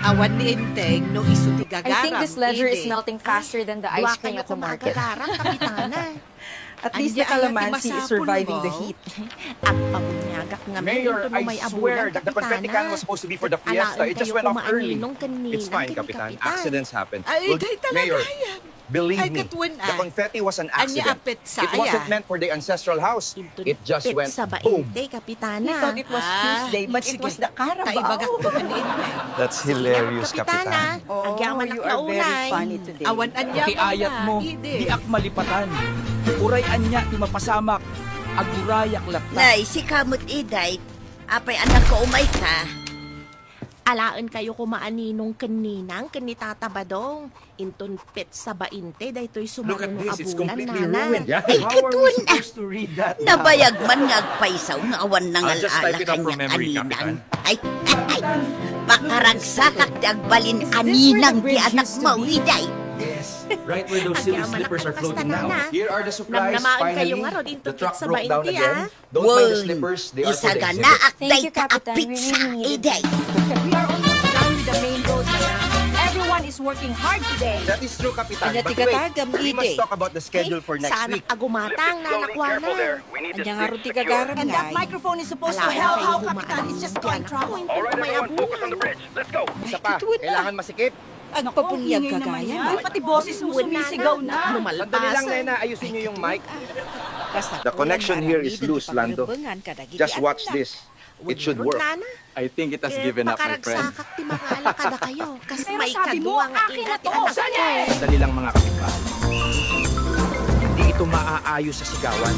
Awan ni Enteng no iso ti gagarang. I think this ledger is Ide. melting faster than the Dua ice cream kayo at the market. kumakagarang, Kapitana. At least the Andi, ayat, calamansi is masapon surviving mo. the heat. Ang pabunyagak nga Mayor, ito I may swear abulan, that the confetti Kapitana. cannon was supposed to be for the fiesta. Alaan It just kayo went off early. kumaaninong kanina, It's fine, kini Kapitan. Kapitan. Accidents happen. Ay, day talaga Mayor, yan. Believe Ay, me, katwan, the ay. confetti was an Anya accident. apit sa It wasn't aya. meant for the ancestral house. It just went sa boom. bainte, Kapitana. We thought it was Tuesday, but it was the Taibagak Carabao. to kanina. That's hilarious, Kapitana. Kapitan. Oh, Agyaman you ak are very naunay. funny today. Awan anya Ti ayat mo, di ak malipatan. Uray anya, ti mapasamak. Agurayak latta. Nay, si Kamot Iday, apay anak ko umay ka. Alaan kayo kumaaninong kaninang kanitatabadong. Inton pet sa 20 daytoy sumarunong abulan nana. Ay, katun ah. to read that Nabayag man nga agpaisaw nga awan ng I'll just alala type it up from kanya memory, kaninang. Ay, pakaragsakak ti agbalin aninang di anak mawiday. Yes, right where those silly Agyaman slippers are ang floating basta now. na. Here are the supplies, Namnamaan kayo finally. nga ron, into The truck sa broke down 20, again. ah. Don't mind the slippers, they are for Isa the gana exhibit. akday Thank you, ka Kapitan. apit We sa really need it. iday. We are almost done with the main road, madam. Everyone is working hard today. That is true, Kapitan. Ano, But tiga wait, tagam, we Ide. must talk about the schedule for next Sa anak week. agumatang nanakwana. Anya nga ron ti kagaram And that ngay. microphone is supposed to Alaan help kayo how humaan Kapitan is just ng going anak trouble. ko. Inton may abulan. Isa pa, kailangan masikip. Agpapunyag Ingay naman kagaya. yan. Pati boses mo sumisigaw na. Sandali lang, Lumalpasan. Nena. Ayusin niyo yung mic. Basta The connection kulang here is marami, loose, dito Lando. pagrubangan kadagiti Just at watch na. this. It should work. I think it has Eh, given up, my friend. pakaragsakak ti makala kada kayo. Kasi Pero may sabi mo, kaduwa nga akin ina na ti to. anak Saan ko. Sandali lang mga kapitbahay. Hindi ito maaayos sa sigawan.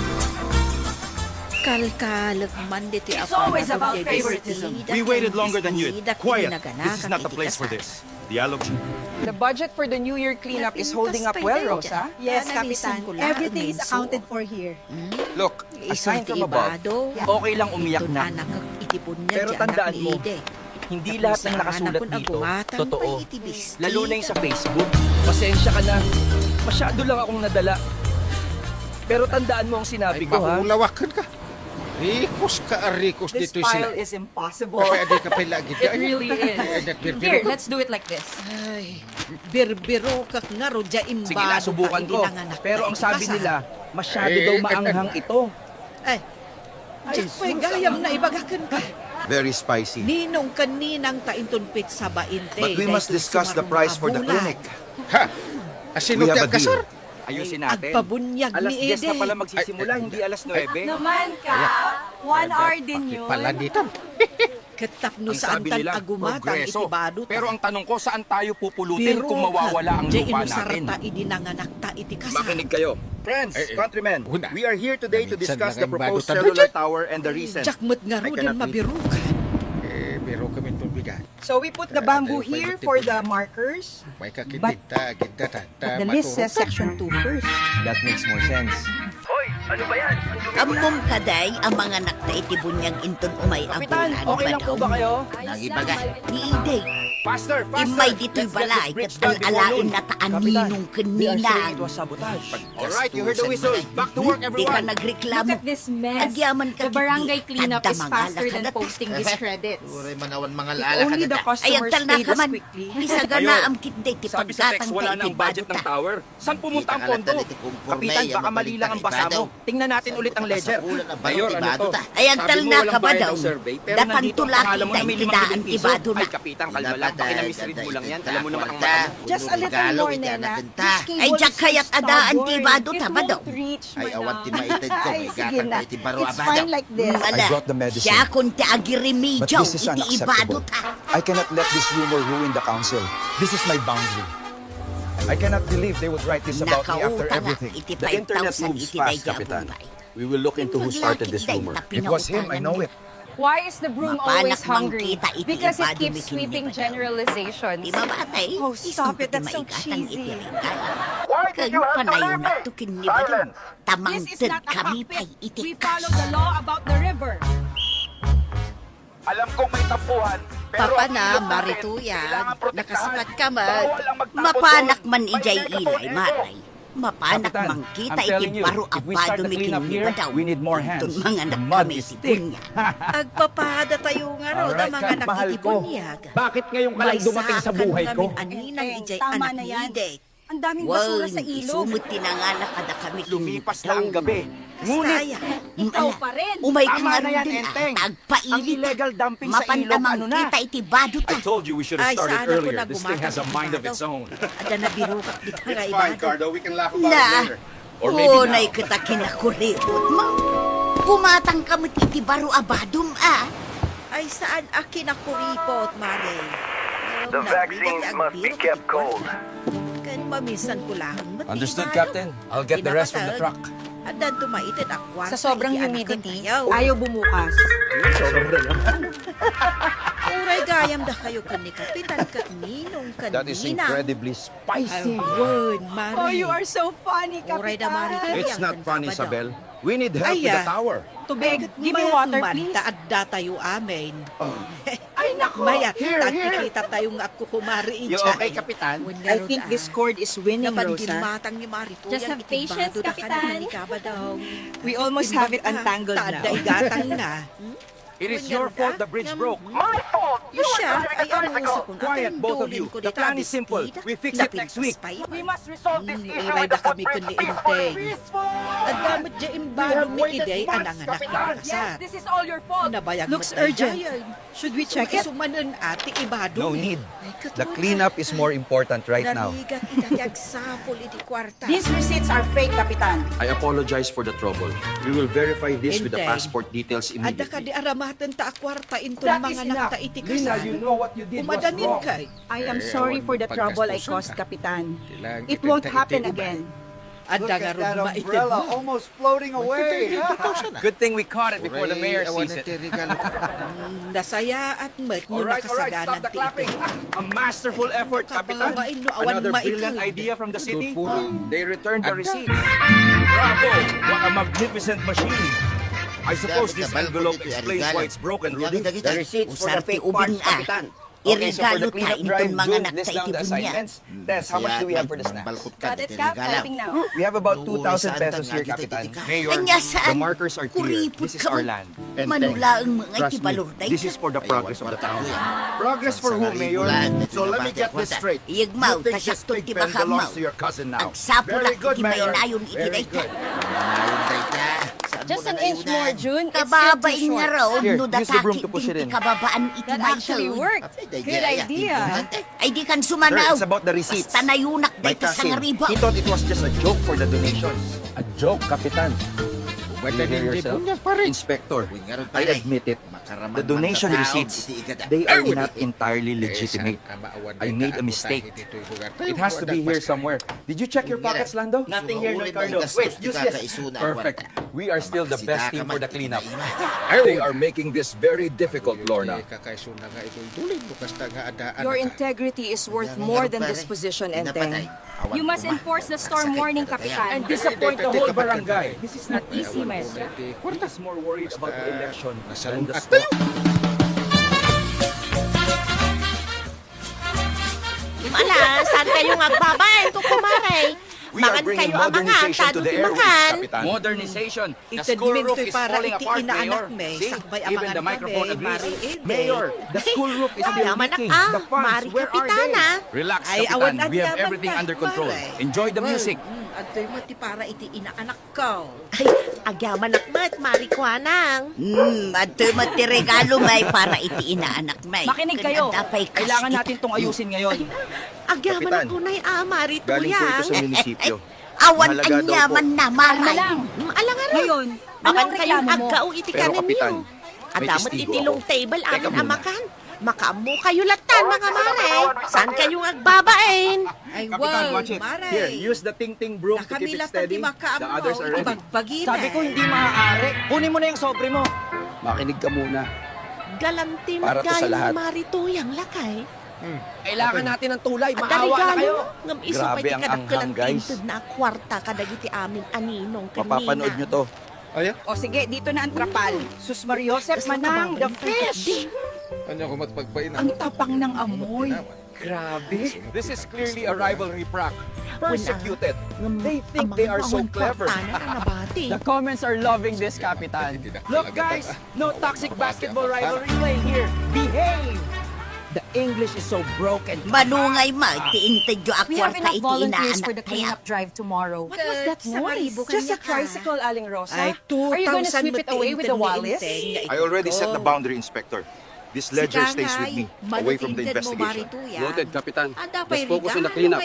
Kalkalag man diti It's apa always na about kung favoritism. debesida, We waited longer than you. bestiida, Quiet. kinagana, This is not the place for kakitikas. this. Dialog. The budget for the New Year cleanup is holding up well, Rosa. Yes, Namisan Kapitan. ko lang, Everything is Menso. accounted for here. Look, Isang aside from above, ibado. Okay lang umiyak na. Anak kag itipon niya Pero di tandaan anak mo, ni Ide. Hindi lahat ng nakasulat dito, totoo. Lalo na yung sa Facebook. Pasensya ka na. Masyado lang akong nadala. Pero tandaan mo ang Ay, sinabi ko, ha? maulawakan ka. Rikos ka, rikos This dito file sila. is impossible. Kaya di ka pala gid. It really is. Here, let's do it like this. Ay, birbiro kak nga ro dya imbado. Sige na, subukan ka, ko. idinanganak Pero na ang sabi ikasa. nila, masyado Eh, daw maanghang ito. Ay, Ay, gayam na ibagakan ka. very spicy. Ninong kaninang taintunpit sa 20. But we must discuss the price for the clinic. Ha? Asino We have ti a deal. agkasar? Ayusin natin. Agpabunyag Alas ni 10 na Ede. pala magsisimula, hindi alas 9. Naman ka, 1 hour din yun. Pala dito. Katapno Ang saan sabi tan nila, agumatang progreso. itibado ta. Pero ang tanong ko, saan tayo pupulutin kung mawawala ang lupa natin? ta idinanganak ta iti kasa. Makinig kayo. Friends, Eh, countrymen, una. we are here today to Minsan discuss lang the ang proposed badutan. cellular tower and the reason. Jakmat nga I ro din cannot read. mabirukan. Pero kami itong bigat. So we put the bamboo here for the markers. May kakitita, kita, The list says section 2 first. That makes more sense. Amom kaday ang mga nakta itibunyag inton umay Kapitan, abulan okay lang po ba kayo? Nagibagay ni Ide. Faster, faster! Imay dito'y Let's get balay this bridge kat done before alain noon. na taan Kapitan, ninong they are saying kanilang. it was sabotage. Alright, you heard the whistle. Back to work, Di ka everyone. nagreklamo. Look at this mess. Agyaman ka The barangay kiti, cleanup is kadamang faster ala than kadat. posting these credits. Uray manawan mga If lala only the ka Ay, customers agtal na paid ka us man. quickly. Isaga na ang kitday ti Sabi sa text, pagkatang wala ta nang budget ng tower. Saan pumunta ang pondo? Kapitan, baka mali lang ang basa mo. Tingnan natin ulit ang ledger. Mayor, ano to? Ay, agtal Sabi mo na walang ka ba bayad daw? ng survey, pero Datan nandito ang tulak pangalan mo na may kita 5,000 ang piso. ibado na. Ay, kapitan, kalma lang. Baka na-misread mo lang yan. Alam mo naman ang mata mo. Just a little more, Nena. This cable Ay, jak is kayat so adaan stubborn. ti bado It tama daw. won't reach, Ay, madam. awan ti maited ko. Ay, May sige gatag na. ko iti baro It's abada. fine like this. Wala. brought the medicine. Siya kung ti agiremidyaw, But this is iti ibado unacceptable. ta. I cannot let this rumor ruin the council. This is my boundary. I cannot believe they would write this about me after Nakauta nga, everything. iti The internet 5,000 moves iti fast, day Kapitan. abubay. We will look into who started this rumor. It was him, I know it. Why is the broom Mapanak always hungry? mangkita iti Because it ibado keeps mi sweeping kinibadaw. generalizations. Di mabatay. Oh, stop it. That's so cheesy. Kayo panayon na to kinibadaw. Tamang This is ted not a kami cockpit. pa'y iti We follow the law about the river. Alam kong may tampuhan, Papa na, marituyag. Nakasipat ka man. Mapanak man ijay ilay, maray. Mapanak Kapitan, mangkita I'm telling iti you, baro if we start abado the mi cleanup here, kinibadaw. we need more hands. Itong mga The mud nagkami is iti thick. bunya. Agpapada tayo nga ro, da mga Kat, mahal ko. nakitibunyag. Bakit ngayon ka lang dumating sa buhay ko? Aninang ijay Tama anak na ni yan. Ide. Ang daming basura Wow, sa ilog. isumuti na nga na kada kami Lumipas na ang gabi. Ngunit, Ikaw pa rin. Umay ka Tama nga na rin yan, din Enteng. ah. ang Agpailit illegal dumping sa ilog, Mapantamang ano na? kita iti bado ta. told you we should Ay, have started sana ko earlier. na This thing has a mind of its own. Ada na biro ka di ka nga It's fine, ibado. Cardo. We can laugh about Na, it later. Or maybe oh, now. nay kita kinakuripot mo. Kumatang kamot iti baro abadum ah. Ay, saan akin ako report, Mare? The vaccines must be kept cold. Kan mamisan ko lang. Understood, Captain. I'll get the rest from the truck. At dan tumaitin akwa. Sa sobrang humidity, ayaw bumukas. Sobrang Uray gayam dah kayo kani kapitan kat ninong kanina. That is incredibly spicy. Ayun, Mari. Oh, you are so funny, Uray da Mari. Kapitan. It's not funny, Isabel. We need help with the tower. Tubig, give me water, please. Taadda tayo amin. Ay, naku. Mayat, tagkikita tayo nga ako kumari You okay, Kapitan? I think this cord is winning, Napanggil Rosa. matang ni Mari. Just have patience, Kapitan. Daw. We almost have it untangled now. Taadda igatang na. It is your fault the bridge broke. My fault! You Siya, were ay doing ano it 30 sa ago! kung Quiet, both of you. The plan is simple. We fix it next week. We must resolve this issue Uray with da the kami footbridge kundi peacefully! inteng. At gamit dya imbalo mi iday anang anak ni Yes, kasar. this is all your fault. Nabayag Looks mo tayo urgent. dyan. Should we check it? Sumanan ati ibado. No need. The cleanup is more important right now. Narigat itayag sapol iti kwarta. These receipts are fake, Kapitan. I apologize for the trouble. We will verify this with the Inteng. passport details Ada ka immediately. di aramatan ta akwarta into That mga is enough. nakta iti Lina, kasal. you know what you did was Umadanin wrong. kay. I am sorry for the trouble I caused, Kapitan. Kailangan It kita won't iti- happen iti- again. Ada nga ron maitin mo. almost floating away. Good thing we caught it before the mayor Awan sees na it. regalo ka. Nasaya at mat nyo Alright, nakasaganan stop the ti clapping. ito. A masterful effort, Kapitan. Kababain no awan Another maitin. brilliant idea from the city. Puro. They returned the Anda. receipts. Bravo! What a magnificent machine. I suppose this envelope explains why it's broken, Rudy. The receipts for the fake parts, Kapitan. Irigalo ta intong mga nakta iti bunya. Tess, how much do we have for the snacks? Got it, Cap? Typing now. We have about 2,000 pesos here, Kapitan. Mayor, Anya saan? markers are clear. Kuripot This is ka our mo. land. Manula ang mga Trust me, itibalorday. this is for the progress of the town. progress for whom, Mayor? So let me get this straight. Iyagmaw, tasakto ti bakamaw. cousin Ang sapulak iti mainayon iti dayta. Just an inch more, June. It's still Kababain too nga short. raw, Here, no use the broom dataki to push it din in. ti kababaan iti That actually Michael. worked. Good idea. Ay di kan Sir, sumanaw. it's about the receipts. Basta nayunak My dayta sa cousin, ngariba. he thought it was just a joke for the donations. A joke, Kapitan. Basta You hear hindi yourself? punya pare. Inspector, Wingaron I pare. admit it. Makaraman The donation man na receipts, taon, iti igada. they are not entirely legitimate. I made a mistake. It has to be here somewhere. Did you check your pockets, Lando? Nothing here, Ricardo. Wait, use this. Perfect. We are still the best team for the cleanup. They are making this very difficult, Lorna. Your integrity is worth more than this position, Enteng. You must enforce the storm warning, Kapitan. And disappoint the whole barangay. This is not Easy, Maestra. We're just more worried about the election than the At storm. Mala, saan kayo agbabay? Ito kumaray. We are Mangan bringing kayo ang mga modernization tado to the ti airways, makan. Kapitan. Modernization. The Ited school roof minto'y is para falling iti apart, inaanak Mayor. me. See, Sakbay even amangan the microphone kami, agrees. mariin. Mayor, the school roof is still Ayaman leaking. ah, The funds, Mari where are Kapitana. they? Relax, Ay, Kapitan. awan We have yaman everything ka, under control. Mare. Enjoy the music. Antoy mo ti para iti inaanak ko. Ay, agyaman akmat, Mari Kwanang. Ato mati regalo may para iti inaanak may. Makinig kayo. Kailangan natin natin tong ayusin ngayon. Agyaman Kapitan, ako na Mari Galing po ito Tuyang. sa munisipyo. Awan Mahalaga daw po. anyaman na Ano maray. lang? Alangan Ngayon, Makan anong kayong reklamo mo? agkao iti Pero, kanan Kapitan, niyo. may Adamot testigo itilong ako. table Teka amin muna. amakan. Makamu kayo latan mga mare. Saan kayong agbabain? Ay, Kapitan, wow, watch it. maray. Here, use the ting-ting broom to keep it Nakamila steady. ti makaam The others are ready. Ibagbagin Sabi ko hindi maaari. Kunin mo na yung sobre mo. Makinig ka muna. Galantin Para to sa gayong lahat. Mari Tuyang lakay. Kailangan natin ng tulay. At Maawa na kayo. ngam iso pa Grabe iti ang kadakkelang anghang, guys. tinted na kwarta kadagiti amin aninong kanina. Mapapanood nyo to. O sige, dito na ang trapal. Sus Mariosep Manang, the fish! Ano ko matpagpainan? Ang tapang ng amoy. Grabe. This is clearly a rivalry prank. Persecuted. They think Ang they mga are so awang clever. kwarta na nabati. The comments are loving this, Kapitan. Look, guys, no toxic basketball rivalry playing here. Behave. The English is so broken. Manungay ma, tiintid yo We have akwarta enough iti volunteers for the inaanak kaya. cleanup drive tomorrow. What was that noise? Just a tricycle, Aling Rosa. Ay, Are you going to 2,000 sweep it away with the Wallace? I already set the boundary, Inspector. This ledger stays with me, away from the investigation. Noted, Kapitan. Let's focus on the cleanup.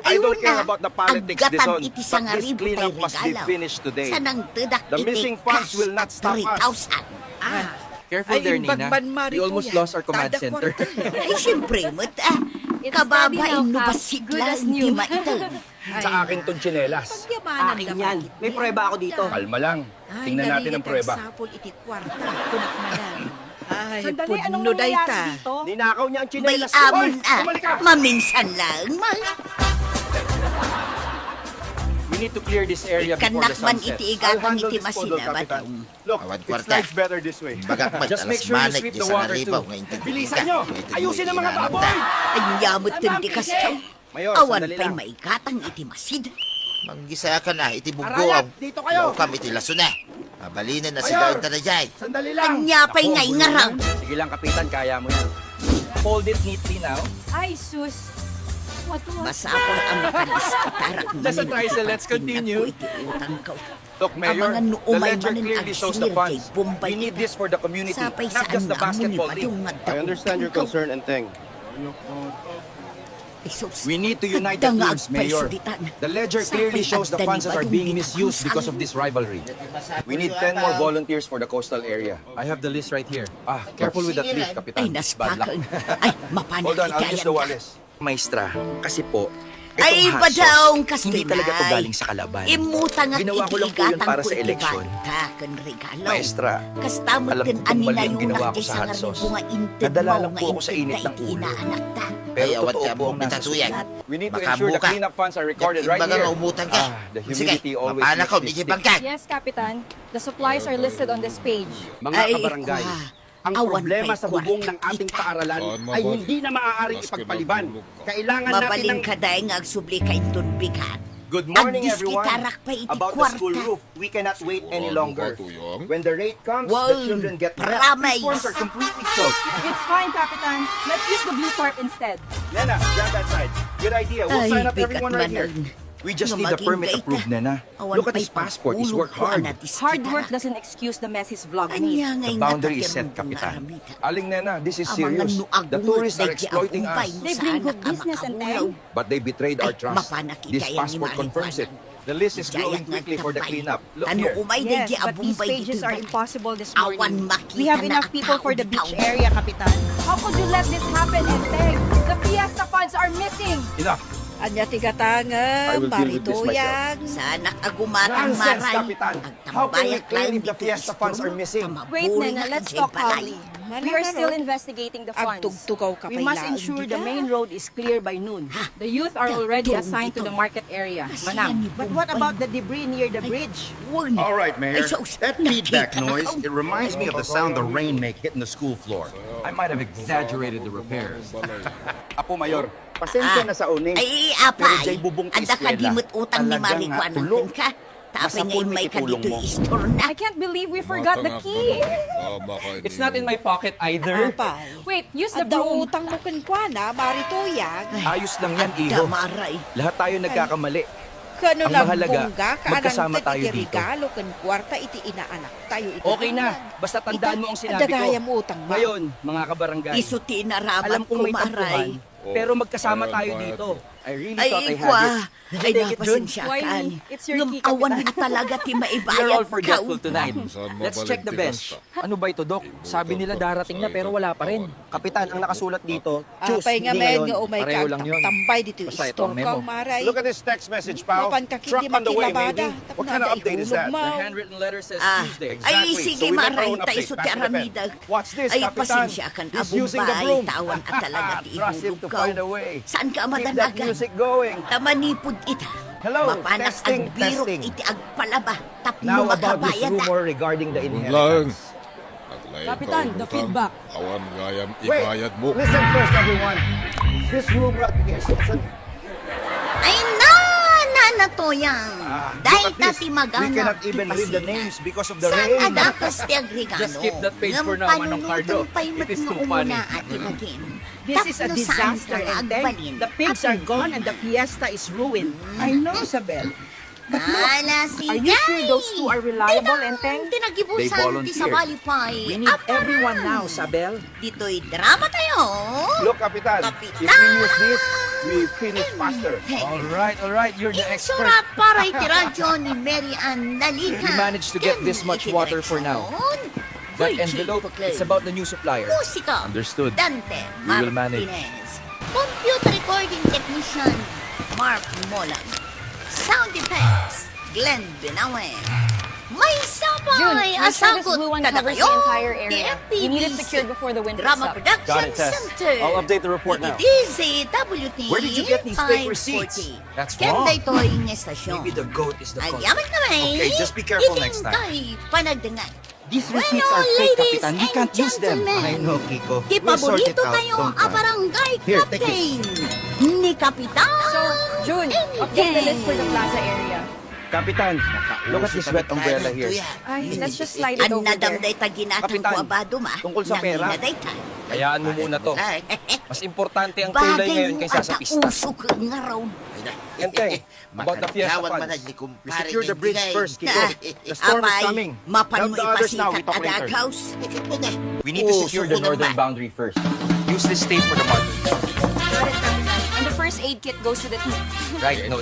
I don't care about the politics, Dison, iti but this sangaribo cleanup kay must be regalaw. finished today. Sanang tedak The missing funds will not stop us. 3,000. Careful there, Nina. We almost lost our command center. Ay, siyempre, mat, It's kababain steady no now, ba Cap. Good sigla, as hindi new. maital. Sa akin tong tsinelas. Akin yan. May prueba ako dito. Kalma lang. Tingnan natin ang prueba. Sapol iti kwarta. Kunak na lang. Ay, Sandali, anong pudno day nangyayari ta. dito? Ninakaw niya ang May tsinelas. amon maminsan lang, We need to clear this area before the Kanak man sun sets. iti igatan iti masina batang. Look, Awad it kwarta. slides better this way. Bagakmat, Just make alas sure you manik sweep di the sa water naribaw too. nga intindihin Bilisan ka. nyo! Nga Ayusin ang mga intindihin baboy! ka. Anyamot kundi kastaw. Mayor, Awan sandali pa'y lang. maikatang iti masid. Manggisa ka na, iti Arayat, bugoaw. dito kayo! Laukam iti laso na. Mabalinin na si Mayor! Daon Tanajay. Sandali lang! Anya pa'y ngay ngaraw. Sige lang, Kapitan, kaya mo yan. Fold it neatly now. Ay, sus. What was Basta akong ang makaliskatarak That's a tricycle. Let's continue. Iti utang ko. Look, Mayor, Ang mga the nuumay ledger manan clearly ang shows the sinir kay funds. Bombay We need ita. this for the community, Sapay not just the basketball league. I understand your concern and thing. We need to unite the teams, Mayor. The ledger clearly shows the funds that are being misused because of this rivalry. We need 10 more volunteers for the coastal area. I have the list right here. Careful with that leaf, Ay, Kapitan. It's bad luck. naspakan. Ay, mapanak Hold on, I'll use the ikayan ka. Wallace. Maestra, kasi po, itong Ay, haso, badaong kastinay. hindi talaga to galing sa kalaban. Imuta nga Ginawa ko lang po yun para sa eleksyon. Kan regalo. Maestra, Kastamot alam kan ko pong mali ang anila ginawa yung ko sa Hansos. bunga inted Nadala mo lang nga po ako sa inted init na ng ulo. itinaanak ta. Ay, Pero awat totoo ka po mo ang nasa bitatuyan. sulat. We need to Makamu ensure the ka. cleanup funds are recorded right Imbaga here. nga umutan ka. The Sige, humidity always mapana ko, makes di it stick. bangkag. Yes, Kapitan. The supplies are listed on this page. Mga Ay, kabarangay, kwa. ang Awan problema pa'y sa bubong kwarta ng ating kita. paaralan ay hindi na maaaring ipagpaliban. Kailangan natin Mabaling ng... ka dahil nga agsubli ka intun bigat. Good morning, Ang everyone. diskitarak pa iti About the school kwarta. roof, we cannot wait any longer. When the rate comes, Wow, the children get wet. promise. These forms are completely soaked. It's fine, Kapitan. Let's use the blue tarp instead. Nena, grab that side. Good idea. We'll Ay, sign up bigat everyone right here. manan. We just Nga need the maging permit gay approved, ka. Nena. Awan Look at pa'y his passport. He's pagulog worked ko hard. na Hard diskitarak. work doesn't excuse the mess his vlog needs. Anya ngay The nga boundary is takir set, mong Kapitan. aramita. Aling Nena, this is Ang mga serious. The nuagungot tourists are na exploiting giabumbay us. mo They sa bring anak good ang business and makabulaw. But they betrayed our Ay, trust. mapanakita This yan ni passport confirms it. Marijuana. The list is Jaya growing nga quickly for the tambay. cleanup. Look Ano here. umay na Yes, but these giabumbay pages dito are ba? impossible this Awan morning. makita We have na enough ang people for the tao beach bitaw. area, Kapitan. How could you let this happen, Enteng? The fiesta funds are missing. Enough. Anya I tigatangan, will deal with this maritoyang. Sa anak agumatang Nonsense, maray. Kapitan. Ang How can we tambayak claim lang if the dito fiesta funds are missing? Wait, Nena, let's talk calmly. We are still Mananaro. investigating the funds. Agtugtugaw ka We pa'y must laon ensure di the ka. main road is clear by noon. The youth are already assigned to the market area. Manang. But what about the debris near the bridge? Huwag na. All right, Mayor. Ay, sus, That feedback nakita noise, ako. it reminds me of the sound the rain make hitting the school floor. I might have exaggerated the repairs. Apo, Mayor, pasensya na sa uning. Ay, Pero apay. jay bubong Anda ka eskwela. dimot utang ni Talaga nga, Marijuana tulong. ka. Tapos Masapul ngayon ni may itulong kadito mo. istor na. I can't believe we forgot the key. It's not in my pocket either. Apay. Wait, use the At daw broom. utang mo kankwana, maritoyang. Ayos lang yan, Iho. Damaray. Lahat tayo nagkakamali. Kano Ang lang mahalaga, bongga, magkasama kaanang tayo iti dito. regalo, kan kwarta, iti inaanak tayo. Iti Okay na. Basta tandaan mo ang sinabi ko. Dagaya mo utang mo. Ngayon, mga kabarangay, Isuti na ramat alam kong may kumaray. tampuhan, pero magkasama tayo dito. I really Ay, thought I ikwa. had it. Did Ay, you take it, Jun? napasensya Why kan. me? It's your Yung key, awan Kapitan. mo talaga ti You're maibayad all forgetful ka. tonight. Let's check the bench. Ano ba ito, Doc? Sabi nila darating na pero wala pa rin. Kapitan, ang nakasulat dito, choose, Apay nga hindi men ngayon. nga umay Pareho lang yun. tambay dito Basta ito istor ang ka memo. maray. Look at this text message, pal. Mapan ka Truck kindi on the way, makilabada. maybe. What kind of update is that? The handwritten letter says Tuesday. Ay, Exactly. sige So we make our maray, own tayo update. suti Pass me the pen. aramida. Watch this, Ay, Kapitan. pasensya kan, He's using the abumbay, broom. tawan at talaga ti Trust him ihulog to ka. find a way. Saan ka Keep that madanagan? music going. Tamanipod ita. Hello, Mapanak testing, ang birok testing. iti agpalaba. Tapno Now about this makabayad na. rumor regarding the Lang. inheritance. Kapitan, the feedback. Awan gayam Wait, ibayad mo. listen first, everyone. This rumor, yes, Ay, na to yan. Dahil tati magana. We cannot even read the pasina. names because of the Saan rain. adakas ti agrigano? Just keep that page for now, Manong Cardo. It is too funny. This is a disaster, Enteng. The pigs are gone and the fiesta is ruined. I know, Isabel. Ala si Are you sure those two are reliable, Enteng? Tinagibusan They ti volunteered. sa balipay. We need everyone now, Sabel. Dito'y drama tayo. Look, Kapitan, if Kapitan! we use this, we finish faster. All right, you're the expert. Surat para iti radyo ni Mary Ann Nalika. You managed to get this much water for now. That envelope, it's about the new supplier. Musika. Understood. Dante We will manage. Martinez. Computer recording technician Mark Molan. Sound effects Glenn Binawe. May sabay June, make sure this asagot blue one ka na covers kayo. the entire area. We need it DMPBC, secured before the wind picks Drama up. Production Got it, Tess. Center. I'll update the report now. DZWT Where did you get these fake receipts? 540. That's Kanda wrong. ito yung estasyon. Maybe the goat is the cause. Ayaman kami. Okay, just be careful next time. Kay panagdangan. These Bueno, receipts are fake, ladies Kapitan. We and can't use them. gentlemen. I know, Kiko. Di We'll sort it paborito out. tayo Don't a worry. barangay Here, take captain ni Kapitan. So, June, update the list for the plaza area. Kapitan, look at this wet umbrella here. Ay, let's just slide it Ang over there. nadamday taginatang Kapitan, ko abado ma. tungkol sa pera. Nanginadaytan. Hayaan mo muna to. Ay, Mas importante ang kulay ngayon kaysa sa pista. usok nga raw. Enteng, about the fiesta funds. We secure the bridge first, Kiko. The storm is coming. Mapan mo Tell the others now, we ipasikat talk later. adagaws. We need to secure the northern boundary first. Use this tape for the marker. Got it, Kapitan. And the first aid kit goes to the team. Right, no,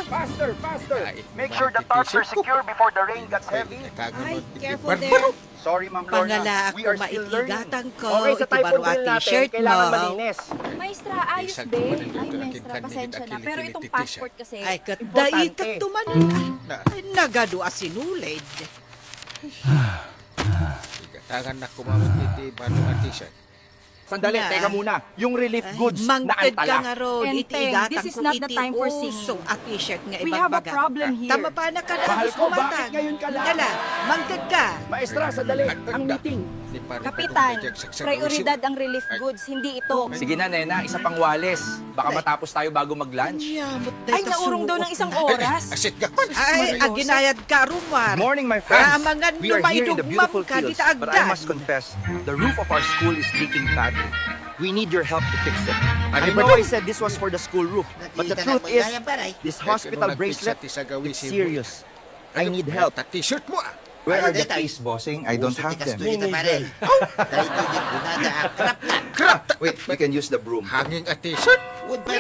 Faster, faster. Make sure the tarps are secure before the rain gets heavy. Ay, careful there. Sorry, Ma'am Lorna. Pangala ako We are still learning. maitigatan ko. Okay, sa type Itibaro of at drill natin, t-shirt kailangan mo. malinis. Maestra, ayos din. Ay, Maestra, pasensya na. Pero itong passport kasi, Ay, Importante. katdaitat tumanon. Ay, nagado asinulid. Tangan na kumawag iti bano ang t-shirt. Sandali, Na. teka muna. Yung relief goods na Mangted ka antala. nga ron. Enteng, Itiigatan this is ko not the time for iti singing. usong at t-shirt nga We have a ibagbaga. problem here. Tama pa na kada Mahal ako ko, bakit kumatag. ngayon ka lang? Dala, mangted ka. Maestra, sandali. Ang meeting. Kapitan, prioridad ang relief goods, hindi ito. Sige na, Nena, isa pang wales. Baka matapos tayo bago mag-lunch. Yamot Ay, naurong daw ng isang oras. Asit ka. Ay, aginayad ka rumar. Good morning, my friends. Amangan We are here in the lumaydugmam beautiful ka, fields, di taagdan. but I must confess, the roof of our school is leaking badly. We need your help to fix it. I know I said this was for the school roof, but the truth is, this hospital bracelet is serious. I need help. T-shirt mo ah. Where are the keys, bossing? I don't have them. Wait, we can use the broom. Hanging a t-shirt. Water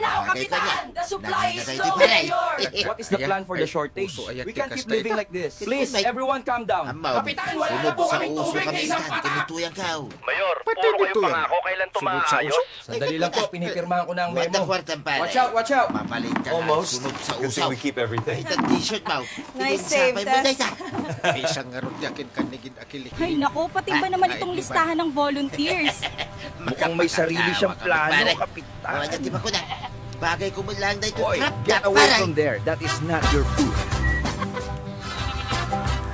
now, Kapitan! The supply is low, Mayor! What is the plan for the shortage? We can't keep living like this. Please, everyone calm down. Kapitan, wala na po kaming tubig na isang paa. Tinutuyang ka. Mayor, puro kayo pangako, kailan to maayos? Sandali lang po, pinipirmahan ko na ang memo. Kwartang pare. Watch out, watch out. Mapalit ka Almost. na. Sunod sa Good thing usaw. we keep everything. Ito t-shirt mo. Nice save, Tess. Isang nga ron yakin kanigin akilik. Ay, naku, pati ba naman itong listahan ng volunteers? Mukhang may sarili siyang plano, Pare. Kapitan. Wala di ba ko na? Bagay ko mo lang dahil ito. Boy, Crap get na away pare. from there. That is not your food.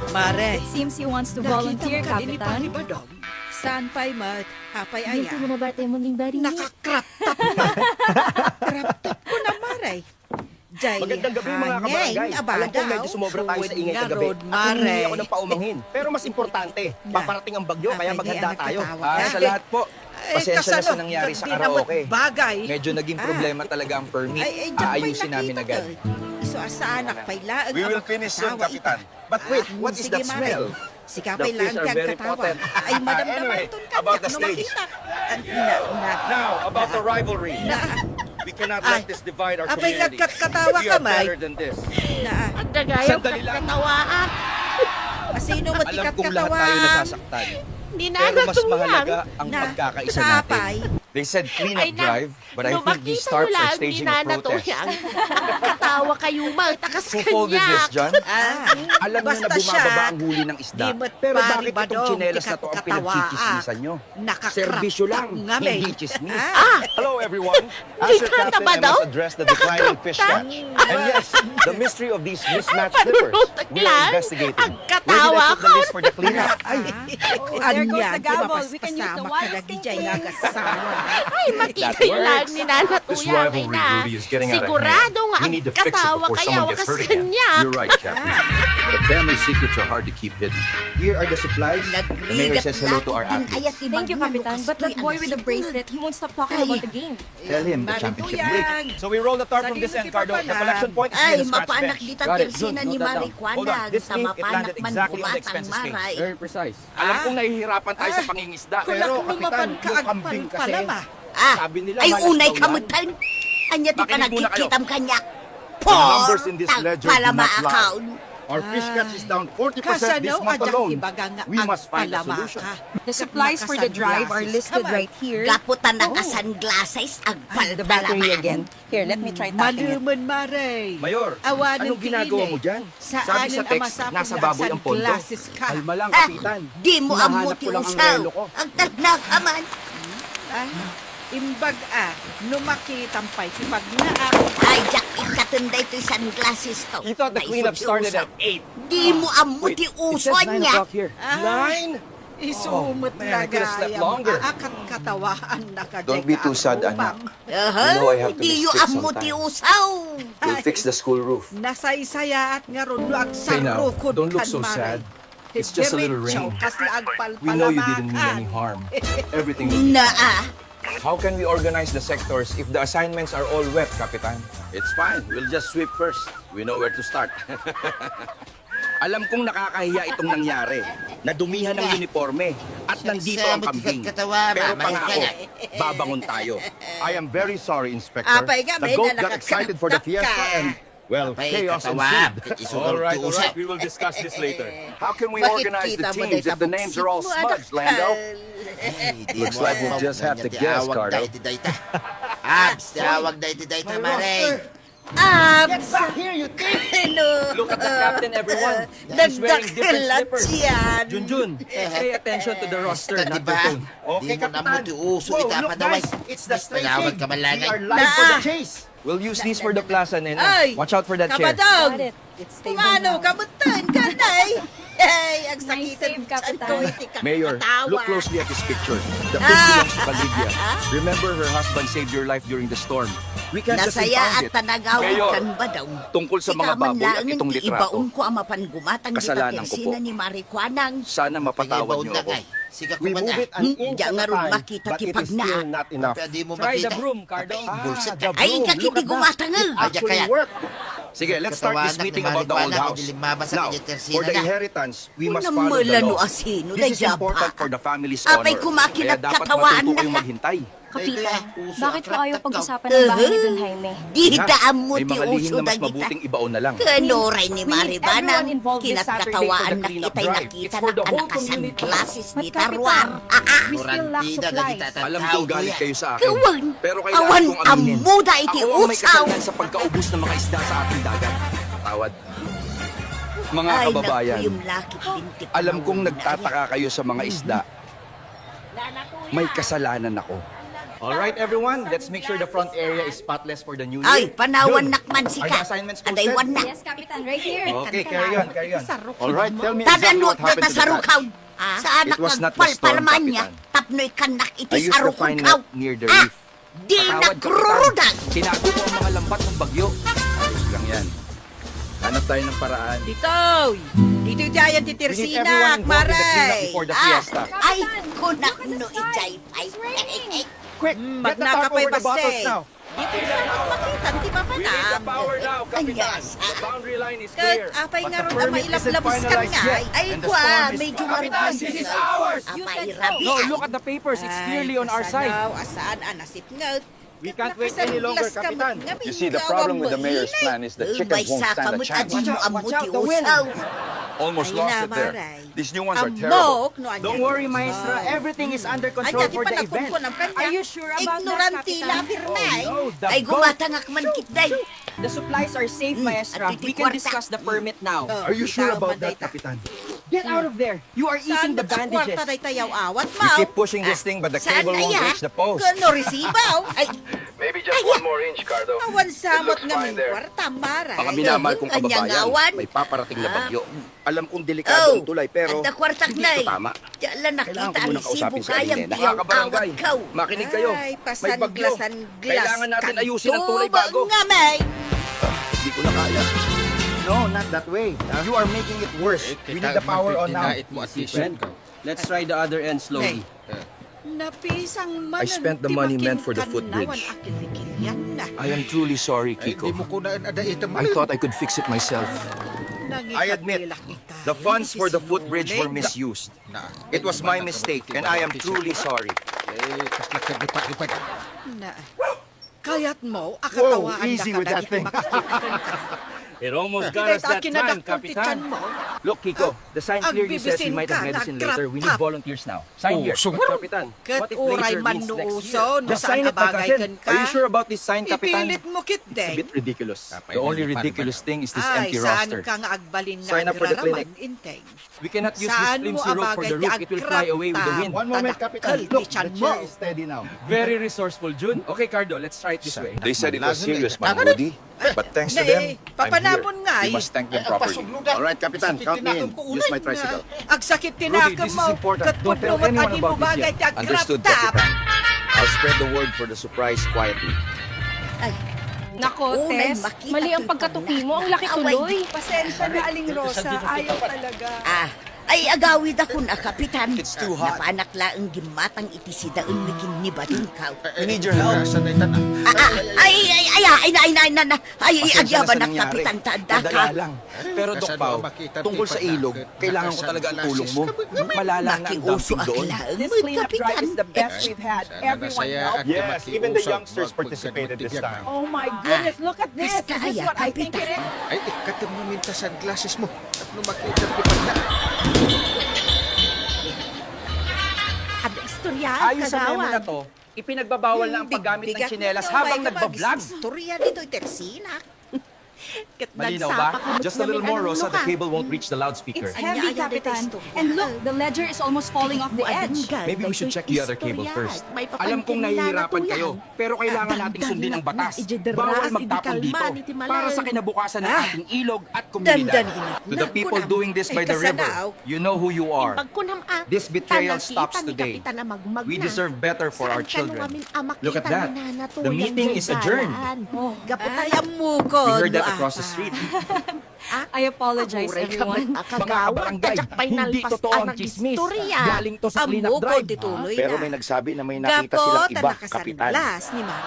Mare, Seems he wants to nakita volunteer, ka din ni Kapitan. Panibadong. Saan pa'y mat? Hapay aya. nabarte mo ng bari. Nakakrap top na. Krap top ko na, Mare. Jay, Magandang gabi mga kabarangay. Alam ko medyo sumobra tayo sa ingay kagabi. At humingi ako ng paumanghin. Pero mas importante, paparating ang bagyo kaya maghanda tayo. Sa lahat po, pasensya na sa nangyari sa karaoke. Bagay. Medyo naging problema talaga ang permit. Aayusin namin agad. So, sa anak pa'y laang We will abang finish soon, katawa Kapitan. But wait, what is Sige, that Mare. smell? Si Kapay The lang fish are kang very katawa. potent. Ay, madam Anyway, naman about the stage. Now, about the rivalry. We cannot Ay, let this divide our apay community. nagkatawa We ka, are May. better than this. Ang dagayang Sandali lang. katawaan. Sino Alam matikat kong lahat tayo katawan? nasasaktan. Hindi na Pero mas natuyang. mahalaga ang Na, pagkakaisa Kapay. natin. They said clean Ay, up na, drive, but I think these makita mo tarps are lang, staging di a na protest. natuyang. Katawa kayo, takas Who folded this, kanya. John? Alam niyo na Basta bumababa siya, ang huli ng isda. di mo't Pero bakit pari ba itong dong, tsinelas na to ang tikat pinagchichismisan nyo? Nakakrap Serbisyo lang, top nga, May. hindi chismis. Hello, everyone. As your Kita captain, ba I daw? must address the declining fish catch. And yes, the mystery of these mismatched slippers. We are investigating. Ang Where did katawa I put the list for the cleanup? Ay, there goes the gavel. We can use the wildest lagi thing dyan here. nagasawa. Ay, makita yun lang ni Nana This Tuyang. Ay rivalry, na, Rudy, is getting out of sigurado hand. nga We ang need to fix it katawa before kaya someone gets wakas hurt again. kanya. You're right, Captain. But family secrets are hard to keep hidden. Here are the supplies. The mayor says hello to our athletes. Thank you, Kapitan. But that boy with the bracelet, he won't stop talking about the game. Tell him the championship break. So we roll the tarp from this end, Cardo. The collection point is near Ay, the scratch mapaanak bench. dita Got it. tersina Good. ni Note that Marie down. Hold on. Kwanag This sa leaf, it mapanak landed man exactly on the buwatang expenses page. maray. Very precise. Alam kong nahihirapan tayo sa pangingisda. Kung Pero, lumaban Kapitan, ka yung kambing agpan kasi, pala ma. sabi nila, Ay, malas unay daw yan. kamutan. Anya ti Makinig muna kayo. panagkikitam kanya. The numbers in this ledger do Pala not lie. ma-account. Our fish catch is down 40% Kasano this month ajak alone. ibaga nga We ang must find a palama solution. ka. The supplies for the drive are listed right here. Gaputan ng sunglasses ag The battery again. Here, let me try tapping it. Maluman, Maray. Mayor, Awanan anong ginagawa kiini. mo dyan? Saan Sabi sa ang text, masapon nasa na baboy ang pondo. sunglasses ka? Kalma lang, Ah, kapitan. di mo Hinahanap amuti ko lang ang usaw. relo ko. Ang tagnak aman. Ah, imbag numakitang pa'y sipag na Ay, Jack, ikatunday to'y sunglasses ko. He thought the May cleanup started suti at 8. Di mo amuti It uso says 9 niya. o'clock here. Ah. 9? Isumot Oh, man, I could have slept lagayam. longer. Akat katawaan na ka. Don't be too sad, anak. Aha, You know I have to di miss yo trip amuti sometime. usaw. We'll fix the school roof. Nasaysaya at nga ron ag Say now, sarukod don't look kan so Maray. sad. It's just a little Diretso, rain. kas laag We know you didn't mean any harm. Everything will be Naa. How can we organize the sectors if the assignments are all wet, Kapitan? It's fine. We'll just sweep first. We know where to start. Alam kong nakakahiya itong nangyari. Nadumihan ng uniforme at nandito ang kambing. Pero pangako, babangon tayo. I am very sorry, Inspector. Apay ka, The may goat got excited for the nakakatap fiesta ka. and, well, chaos ensued. All right. We will discuss this later. How can we Bakit organize the kita mo teams dahil if the names are all kabuksit mo, smudged, Lando? Looks like we'll just have to guess, Cardo. Abs, tawag na iti dayta, Maray. Abs! Here, you think? Ano? Look at the captain, everyone. He's wearing different slippers. yan. Junjun, pay attention to the roster, Basta, not diba? the tone. Di mo na muti uso, itapadaway. It's the straight Panawag thing. ka man lang. We are live for the chase. We'll use these for the plaza, Nene. Ay! Watch out for that chair. Kabadong! Got it. It's stable Kumano, now. kamutan ka na Ay, ang Nice sakitan save, Kapitan. ko, iti ka Mayor, katawa. look closely at this picture. The book belongs to Caliglia. Remember her husband saved your life during the storm. We can't just Nasaya impound at it. tanagaw Mayor, kan ba daw? tungkol sa mga baboy at itong litrato. Ibaon ko ang mapangumatang di Kasalanan ko po. patersina ni Marikwanang. Sana mapatawad niyo ako. Siga We ko man move it an inch Diyan at nga a ron time, makita but ti it is pagna. still not enough. Di mo Try makita. the broom, Cardo. Bulsa the Ay, broom. kakiti Look at that. gumatangag. Ay, Actually kaya. work. Sige, let's start this Katawanan meeting ni about the old Marikwana, house. kung limabas ang Now, kanya tersina for the na. inheritance, we must Unang follow the mulano law. asino, This is dayjab important pa. for the family's Apay honor. kumakilat Kaya dapat katawaan matuto na kayong ka. maghintay. Kapitan, Uso, bakit po ayaw akrap, pag-usapan ng bahay ni Don Jaime? Di daan mo May ti mga lihim uso na mas dagita. mabuting ibaon na lang. Kanoray ni We need Maribanang, everyone involved this Saturday kinatkatawaan for the na cleanup kita'y drive. nakita It's for the na whole anakasan community. klases But ni Kapitan, Tarwar. we still lack Turantida, supplies. dagita, Alam tao kong ko galit yan. kayo sa akin. Kawan, Pero kailangan awan kong aminin. amuda iti Ako ang may usaw. kasalanan sa pagkaubos ng mga isda sa ating dagat. Tawad. Mga Ay, kababayan, naku, yung lakit binti ko alam na kong una. nagtataka kayo sa mga isda. May kasalanan ako. All right, everyone. Let's make sure the front area is spotless for the new Ay, year. panawan Good. nakman si Are ka. the assignments posted? Adaywan na. Yes, Kapitan, right here. Okay, carry on, carry on. All right, tell me exactly Tadanot what happened na to the sarukaw. cat. Sa anak It was ng not the storm, palpalman niya, Kapitan. tapnoy kanak iti I used to sarukaw. find net near the reef. Di Patawad, nagrurudan. Kapitan. Tinago ko ang mga lambat ng bagyo. Ayos lang yan. Hanap tayo ng paraan. Ditoy! Dito jayan ti We need everyone Tirsina, involved in the cleanup Maray! before the fiesta. Ay, kunak no ijay pay. Quick, get the top Magnakapay over the bottles base. now. Dito sa makita, di ba panam? now, Kapitan. The boundary line is Kag apay nga ron ang mailablabos ka nga. Ay, kwa, medyo marunong sila. Apay, rabi. No, look at the papers. It's clearly on our side. Asaan anasip nga. We can't wait any longer, Kapitan. You see, the problem with the mayor's plan is the chickens won't stand a chance. Watch out, the wind. Almost Ay, lost na, it there. Maray. These new ones are terrible. Amok, no, anya. Don't worry, Maestra. Everything is under control Anya, di for pa the event. nakumpon ang kanya. Are you sure about that, Ignoranti Kapitan? la pirmay. Oh, no, the Ay, goat. gumatangak man kitday. The supplies are safe, Maestra. at We iti can kwarta. discuss the permit now. Are you sure about that, Kapitan? Kapitan? Get out of there. You are eating the bandages. Kwarta day tayaw awat, We Mau. keep pushing this thing, but the Saan cable won't kaya? reach the post. Kano resibaw? Ay, Maybe just one more inch, Cardo. awan samot It looks nga fine mong there. kwarta, Maray. Mga minamahal kong Kanyang kababayan, awan. may paparating na bagyo. Alam kong Oh, delikado ang tulay, pero at kwartak hindi na ito tama. Diyan Kailangan nakita ko ang munang resibo kausapin sa kayang kanila. biyang Nakakabarangay, awat kaw. makinig kayo. Ay, May bagyo. pasanglas-anglas. Kailangan natin ayusin ang tulay Tubang bago. nga, may. Hindi ko na kaya. No, not that way. You are making it worse. We need the power on now. Let's try the other end slowly. Napisang manan. I spent the money meant for the footbridge. I am truly sorry, Kiko. I thought I could fix it myself. I admit, the funds for the footbridge were misused. It was my mistake, and I am truly sorry. Kayat mo, akatawaan easy with that thing. It almost got us that time, Kapitan. Look, Kiko, the sign clearly says we Agbibisin might have ka, medicine later. We need nagkrap-tap. volunteers now. Sign here. sumuro. Kapitan, Kat what if uray later man means next nuuso, year? no Just saan sign it, nabagay Magkasin. ka? Are you sure about this sign, Kapitan? Ipilit mo kit, It's a day. bit ridiculous. Kapay, The only nalipan ridiculous ba thing is this Ay, empty saan roster. ka nga agbalin nga Sign up for the agraraman, clinic. inteng. We cannot use this Saan mo flimsy rope for abagay the roof. It will fly away with the wind. One moment, Kapitan. Look, the chair is steady now. Very resourceful, Jun. Okay, Cardo, let's try it this way. They said it was serious, Tama man, Rudy. But thanks to them, I'm papanamon nga here. We eh. must thank them properly. All right, Kapitan, count me in. Use my tricycle. Agsakit Rudy, tinaka this is mo. important. Kat Don't tell pudlungot anyone ani about mo this bagay yet. ti Understood, agrap-tap. Kapitan. I'll spread the word for the surprise quietly. Nako, Tess, mali ang pagkatupi mo. Ang laki tuloy. Pasensya na, Aling Rosa. Ayaw talaga. Ay agawid ako na, Kapitan. It's too hot. Napanakla ang gimatang iti si daon mikin ni Badingkaw. We need your help. Ay, agyaban na, nangyari. Kapitan, tanda Madala ka. lang. Pero Doc Pao, tungkol sa ilog, kailangan ko talaga ang tulong mo. Malala na ang Makiuso dumping doon. akla. This cleanup drive is the best we've had. Everyone helped. Yes, even the youngsters participated this time. Oh my goodness, look at this. This is what I think it is. Ay, ikatam mo mintasan glasses mo. At numakita ko pa na. Ada istoryahan, Ayos sa memo na kagawan. to, ipinagbabawal na ang paggamit ng tsinelas habang nagbablog. Istorya dito, Tersina. Kat Malinaw nagsapa ba? ko Just a little namin more, anong Rosa. The luka. cable won't reach the loudspeaker. It's heavy, Kapitan. And look, the ledger is almost falling off the edge. Maybe we should check the other cable first. Alam kong nahihirapan kayo, pero kailangan nating sundin ang batas. Bawal magtapon dito para sa kinabukasan ng ating ilog at komunidad. To the people doing this by the river, you know who you are. This betrayal stops today. We deserve better for our children. Look at that. The meeting is adjourned. Ay, amu ko. We heard that across the street. I apologize, everyone. Mga barangay, hindi totoo ang chismis. Galing to sa cleanup drive. Pero may nagsabi na may nakita silang iba, Kapitan.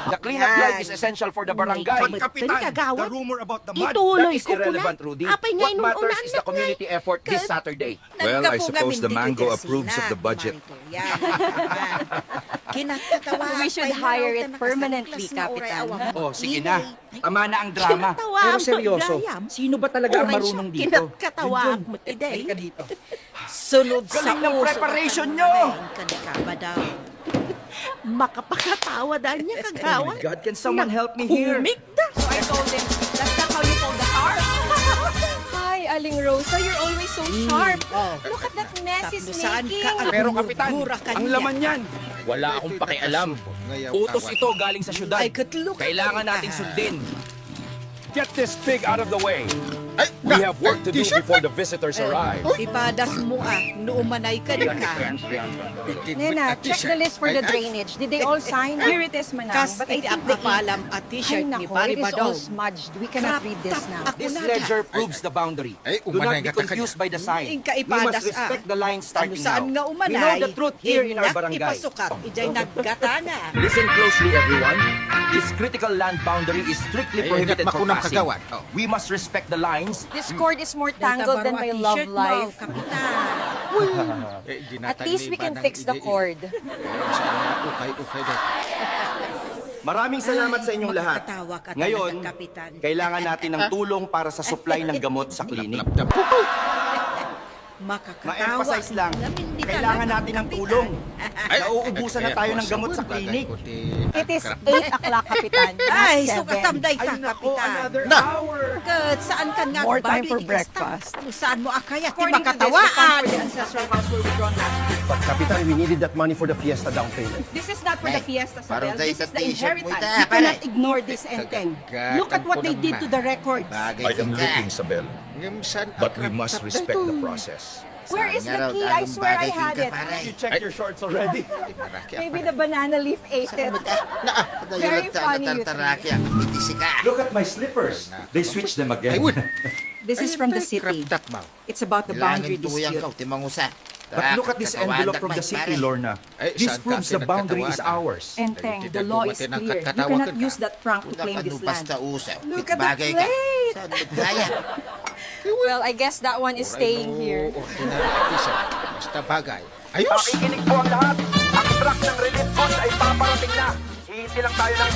The cleanup drive is essential for the barangay. Kapitan, the rumor about the mud. Ituloy That is ko kuna. irrelevant, Rudy. Apay What ngayon matters unan is the community effort this Saturday. Well, I suppose the mango approves of the budget. We should hire it permanently, Kapitan. Oh, sige na. Tama na ang drama. Pero seryoso, sino ba talaga ang marunong dito? Kinakatawa mo today. Halika dito. Sunod sa Galing ng uso. preparation nyo! Kanikaba daw. Makapakatawa daw niya Oh kagawan. my God, can someone help me here? Kumikda. So I told him, that's not how you fold the harp. Hi, Aling Rosa. You're always so sharp. Look at that mess he's Saan making. ka Pero Kapitan, agmura ka ang niya? laman yan. Wala akong pakialam. Utos ito galing sa syudad. Ay, katulog ka Kailangan pa. nating sundin. Get this pig out of the way. Ay, We have work to do before the visitors arrive. Ipadas mo nuumanay ka ka. Nena, check the list for the drainage. Did they all sign? Here it is, Manang. Kas But I iti think the apapalam at t-shirt ni nako, Pari it is all Badong. smudged. We cannot read this now. This ledger proves the boundary. Ay, Do not umanay be nga ta confused by the sign. Ingka We must ipadas respect the line starting Saan nga now. umanay? We know the truth here in our Hinak barangay. ipasukat. Ijay naggatana. Listen closely, everyone. This critical land boundary is strictly Ay, prohibited ingat for makunang passing. kagawan. Oh. We must respect the lines. This cord is more tangled than my love life. At least we can fix the cord. Okay daw. Maraming salamat sa inyong lahat. Makakatawa ka Ngayon, talaga, Kapitan. kailangan natin ng tulong para sa supply ng gamot sa klinik. Makakatawa. Ma-emphasize lang, kailangan natin ng tulong. Nauubusan na tayo ng gamot sa klinik. It is 8 o'clock, Kapitan. Ay, not 7. sukatamday ka, Kapitan. Kat, saan ka nga More time babi for ni breakfast. Kasta? Saan mo akaya? Ti According to this, the funds makatawaan. for the ancestral house were withdrawn last week. But Kapitan, we needed that money for the fiesta down payment. This is not for the fiesta, parang Sabel. This tayo is sa the t-shirt mo inheritance. ita, You pare. cannot ignore this, Enteng. Look at what they did to the records. Bagay I ka am ka. looking, Sabel. But we must respect the process. Where is Nga the raw, key? I tagong swear I bagay had ka, it. pare. You checked your shorts already? Maybe the banana leaf ate it. Very funny, you Tartaraki ang mitisi ka. Look at my slippers. They switched them again. This is from the city. It's about the boundary Kailangan tuyang dispute. ka, timangusa. But look at this envelope from the city, Lorna. This proves the boundary is ours. Enteng, the law is clear. You cannot use that trunk to claim this land. Basta usaw. Look at the Bagay ka. plate. Saan magkaya? Well, I guess that one is staying here. Basta bagay. Ayos! Makikinig po ang lahat. Ang truck ng relief fund ay paparating na. Hihintay lang tayo ng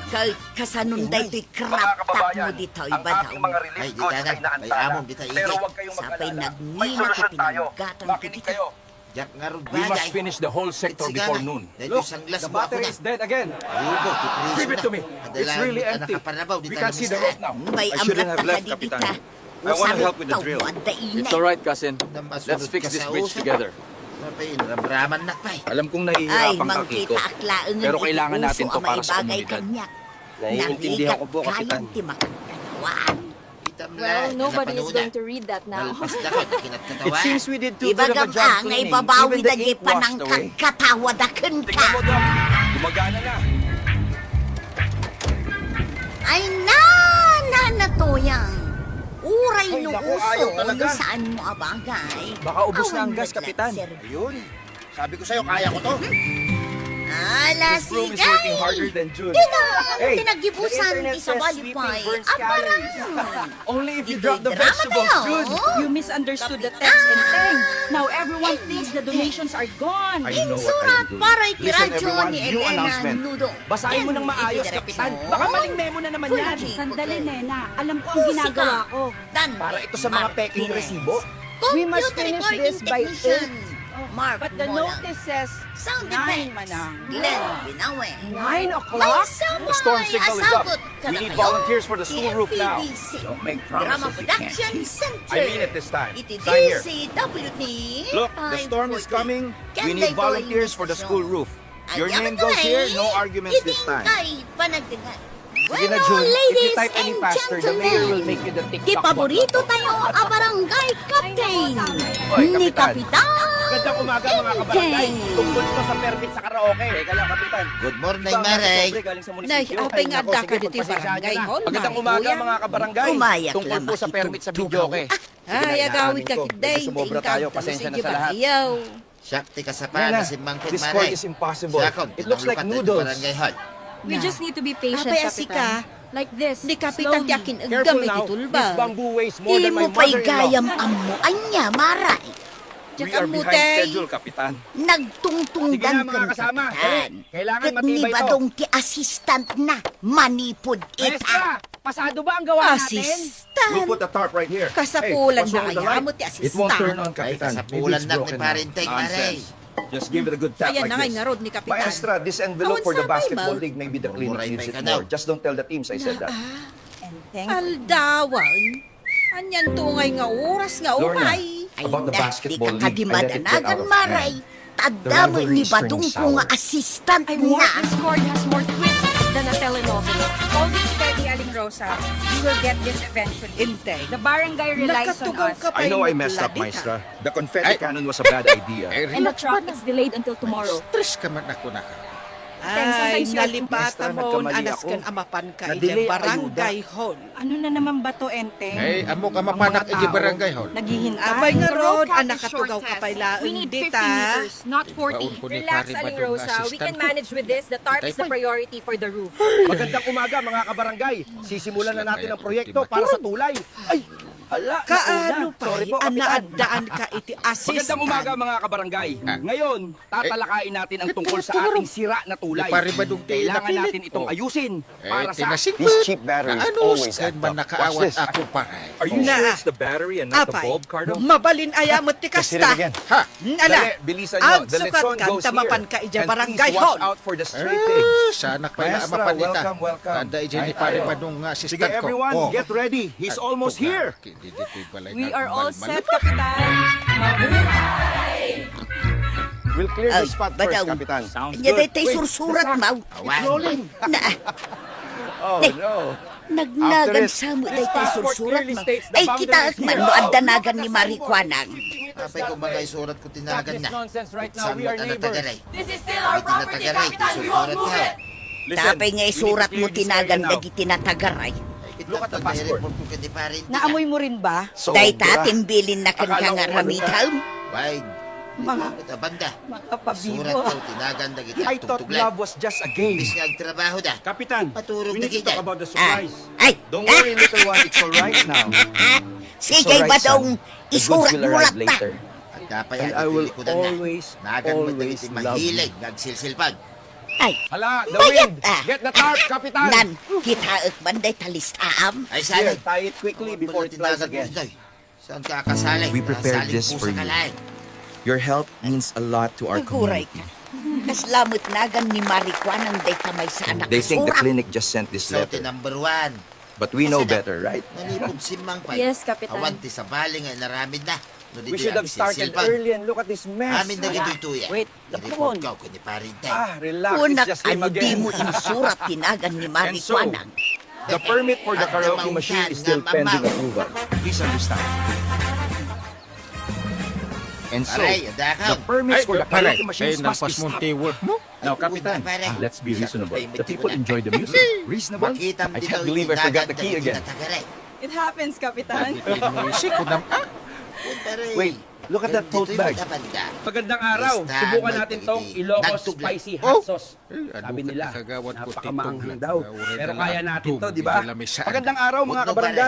Kay kasanunday to'y crop top mo dito, iba daw. Ay, di tayo na. May among di tayo Pero igay. huwag kayong Sapay mag-alala. nagnina May ko solusyon tayo. pinanggatan ko Makinig dito. kayo. Jak nga ron We must bagay. finish the whole sector before noon. Look, The battery is dead again. Give it to me. It's really empty. We can see the road now. May I shouldn't have amlat left, ka Kapitan. dita. I want to help with the drill. It's all right, cousin. Let's fix this bridge together. Napay, ramraman na pay. Alam kong Ay, nahihirapan ka, Kiko. mangkita aklaan ng Pero kailangan natin to para sa bagay komunidad. kanya. Naiintindihan ko po, Kapitan. Kayang timakatawaan. Well, nobody is going to read that now. It seems we did too good Iba of a gam job ang ay cleaning. babawi Even na the di ink washed away. panangkatawadakan ka. Tingnan mo, Doc. Gumagana na. Ay natuyang. Uray Ay, no naku, uso ayaw talaga. no saan mo abagay. Baka ubos na ang gas, Kapitan. Ayun. Sabi ko sa'yo, kaya ko to. Ala, This room is sigay. working harder than June. Hey, Tinagibusan the internet ti sa says balipay. sweeping burns Aparang. Only if you drop the Drama vegetables, tayo. June. You misunderstood the text and thing. Now everyone thinks the donations are gone. I know what Surat I'm doing. para Listen, kiradyo everyone, ni new Elena announcement. Nudo. Basahin mo ng maayos, Kapitan. Baka maling memo na naman yan. Sandali, Nena. Alam ko ang ginagawa ko. Para ito sa mga peking resibo. We must finish this by 8. Mark But the mo lang. notice says Sound 9, effects. Manang. Glenn, binawi. 9 o'clock? The storm signal is up. We need volunteers for the school roof now. Don't make Drama promises you can't Production keep. Center. I mean it this time. It is Sign here. DCWT. Look, the storm is coming. We need volunteers for the school roof. Your Ayaw name ko goes na here, eh. no arguments this Iting time. kay panagdagan. Sige na, Bueno, June. If you ladies type any and faster, the mayor will gentlemen, make you the Di TikTok paborito bot. tayo a barangay captain Oy, ni Kapitan. Kapitan. Gandang umaga mga kabarangay. Hey. Tungkol ito sa permit sa karaoke. Teka lang, Kapitan. Good morning, Iba ang Maray. sobre galing sa Nay, munisipyo. apay nga Nako, da sige, ka dito pagpasensyahan barangay niyo na. hall. Magandang umaga, mga kabarangay. Umayak Tungkol lang po sa permit sa makitutugaw. videoke. Ay, agawid ka Medyo kiday. sumobra tayo. Pasensya na sa lahat. Ayaw. Shakti ka sa Nena, pana si Mangkit this court Maray. is impossible. Sakon, It looks like tinanglukat noodles. ito barangay hall. We just need to be patient, Apay asika. Kapitan. Like this. Di kapitan slowly. tiyakin ang Careful gamay now. ditulba. This bamboo weighs more than my Imo pa'y mother-in-law. gayam amo anya maray. We are behind Kamutay. schedule, Kapitan. Nagtungtunggan Sige na, mga kan kasama. kapitan. Dali. Kailangan Kat ni matibay to. badong ti assistant na manipod ita. Maestra, pasado ba ang gawa natin? Assistant. We'll put the tarp right here. Kasapulan Hey, what's na wrong with the kaya light? mo ti It won't turn assistant. on, Ay, Kapitan. Maybe kasapulan it's na ni broken now. Parinteng Maray. Just give it a good tap Ayan like na nga this. nga rod ni kapitan. Maestra, this envelope Awan for the sabay, basketball Mal. league may be the clinic Mumuray needs pa it ka more. daw. Just don't tell the teams I said that. Aldawan. Anyan tungay nga oras nga Lorna, umay. about the basketball Di league, I let it get out kadimadaanagan of maray. hand. Tadamo rivalry ni is badong turning ko nga sour. assistant I warn na. this court has more twists than a telenovela. Hold it steady, Aling Rosa. We will get this eventually. Intay. The barangay relies on Nakatugaw us. ka pa I know I yung messed up, ladita. Maestra. The confetti cannon was a bad idea. And the truck is delayed until tomorrow. Stress ka man ako na ka. Ay, Sometimes you- nalipata Maestra, mo nagkamali anas ako. kan amapan ka Na-delay iti ang barangay hall. Ano na naman ba to, Enteng? Hey, amo ka mapanak Ang mga iti tao, barangay hall. Naghihintay. Abay nga The road rod, cap anak is katugaw short ka test. pa laang We need 50 dita. meters, not 40. Baon ko ni Relax, pare Aling badong Rosa. We assistant can ko. manage with this. The tarp is the Tay, priority for the roof. Magandang umaga mga kabarangay. Sisimulan na natin ang proyekto para sa tulay. Ay, hala, Kaano nauna. pa, Sorry po, Kapitan. anaadaan ka iti assistant. Magandang umaga mga kabarangay. Ngayon, tatalakayin natin ang tungkol sa ating sira na tulay. Di pare badong ti Kailangan napilit. natin itong Oh. ayusin para sa... tinasingpit. These cheap batteries Ano, always saan act man up. nakaawat Watch this. ako paray? Are you Na. sure it's the battery and not the Apay, bulb, Cardo? mabalin ayamot ti Kasi kasta. again. Ha? Ala, Dali, bilisan nyo. ang The sukat lechon kan goes tamapan here. ka ija And barangay please hall. watch out for the stray pigs. Sana pala Maestra, mapanita. welcome, welcome. Tanda ije ni Ay, pare ayo. badong Sige assistant ko. everyone, Oh. get ready. He's almost here. We are all set, Kapitan. We'll clear Ay, the spot badaw. first, Kapitan. Nya day sursurat mau. Awan. Na, Oh, Tay. no. nagnagan After it, sa mo this day passport sursurat clearly mau. states the Ay kita boundaries man here. no adanagan ni Marikwanang. Apay kung bagay surat ko tinagan na. nonsense right Saan mo tanatagaray? This is still our property, Tinatagaray, Kapitan. We won't susurat move ka. it. Tapay nga surat mo tinagan dagi tinatagaray. Look at the passport. Report ko kay Parinteng. Naamoy mo rin ba? Day ta timbilin na kan Akala nga ko ramitaw. Why? Mga Ito, banda. kapabibo. Surat ko, tinagan na kita. I thought Tugtuglan. love was just a game. Bis nga trabaho da. Kapitan, Paturog we na need to kita. talk about the Ah, supplies. ay, Don't worry, little one. It's all right now. sige It's all right, ba dong son. The goods isurat will mo arrive ta. later. At kapay, And I will ko na. always, Nagan mo always dagiti love mahilig, nagsilsilpag. Ay, Hala, the bayat wind! ah. Get the tarp, Kapitan! Nan, kita banday talistam. Ay, Here, salay. tie it quickly before it flies again. Saan ka kasalay? We prepared this for you. Your help means a lot to our Naghuray community. ka. Kaslamot nagan ni Marikwan ang day kamay sa anak They think the surang. clinic just sent this Sauti letter. number 1. But we know better, right? Nalipog si Mang Pay. Yes, Kapitan. Awanti sa baling ay naramid na. No, We should have started early and look at this mess. Amin na gito'y tuya. Wait, Report ka ko ni Parintay. Relax, Unak, it's just him ano di again. mo insurat tinagan ni And so, Marikwan ang. the permit for the karaoke machine is still pending approval. Please understand. And so, Aray, The adakaw. permits for the Pare, karaoke machines must be stopped. work mo. Now, Kapitan, Pare. let's be reasonable. Pare, The people enjoy the music. Reasonable? Makita I can't believe I forgot the key again. It happens, Kapitan. Wait, look at that tote bag. Magandang araw. Subukan natin tong Ilocos Spicy Hot Sauce. Sabi nila, napakamaanghang daw. Pero kaya natin to, di ba? Magandang araw mga kabarangay.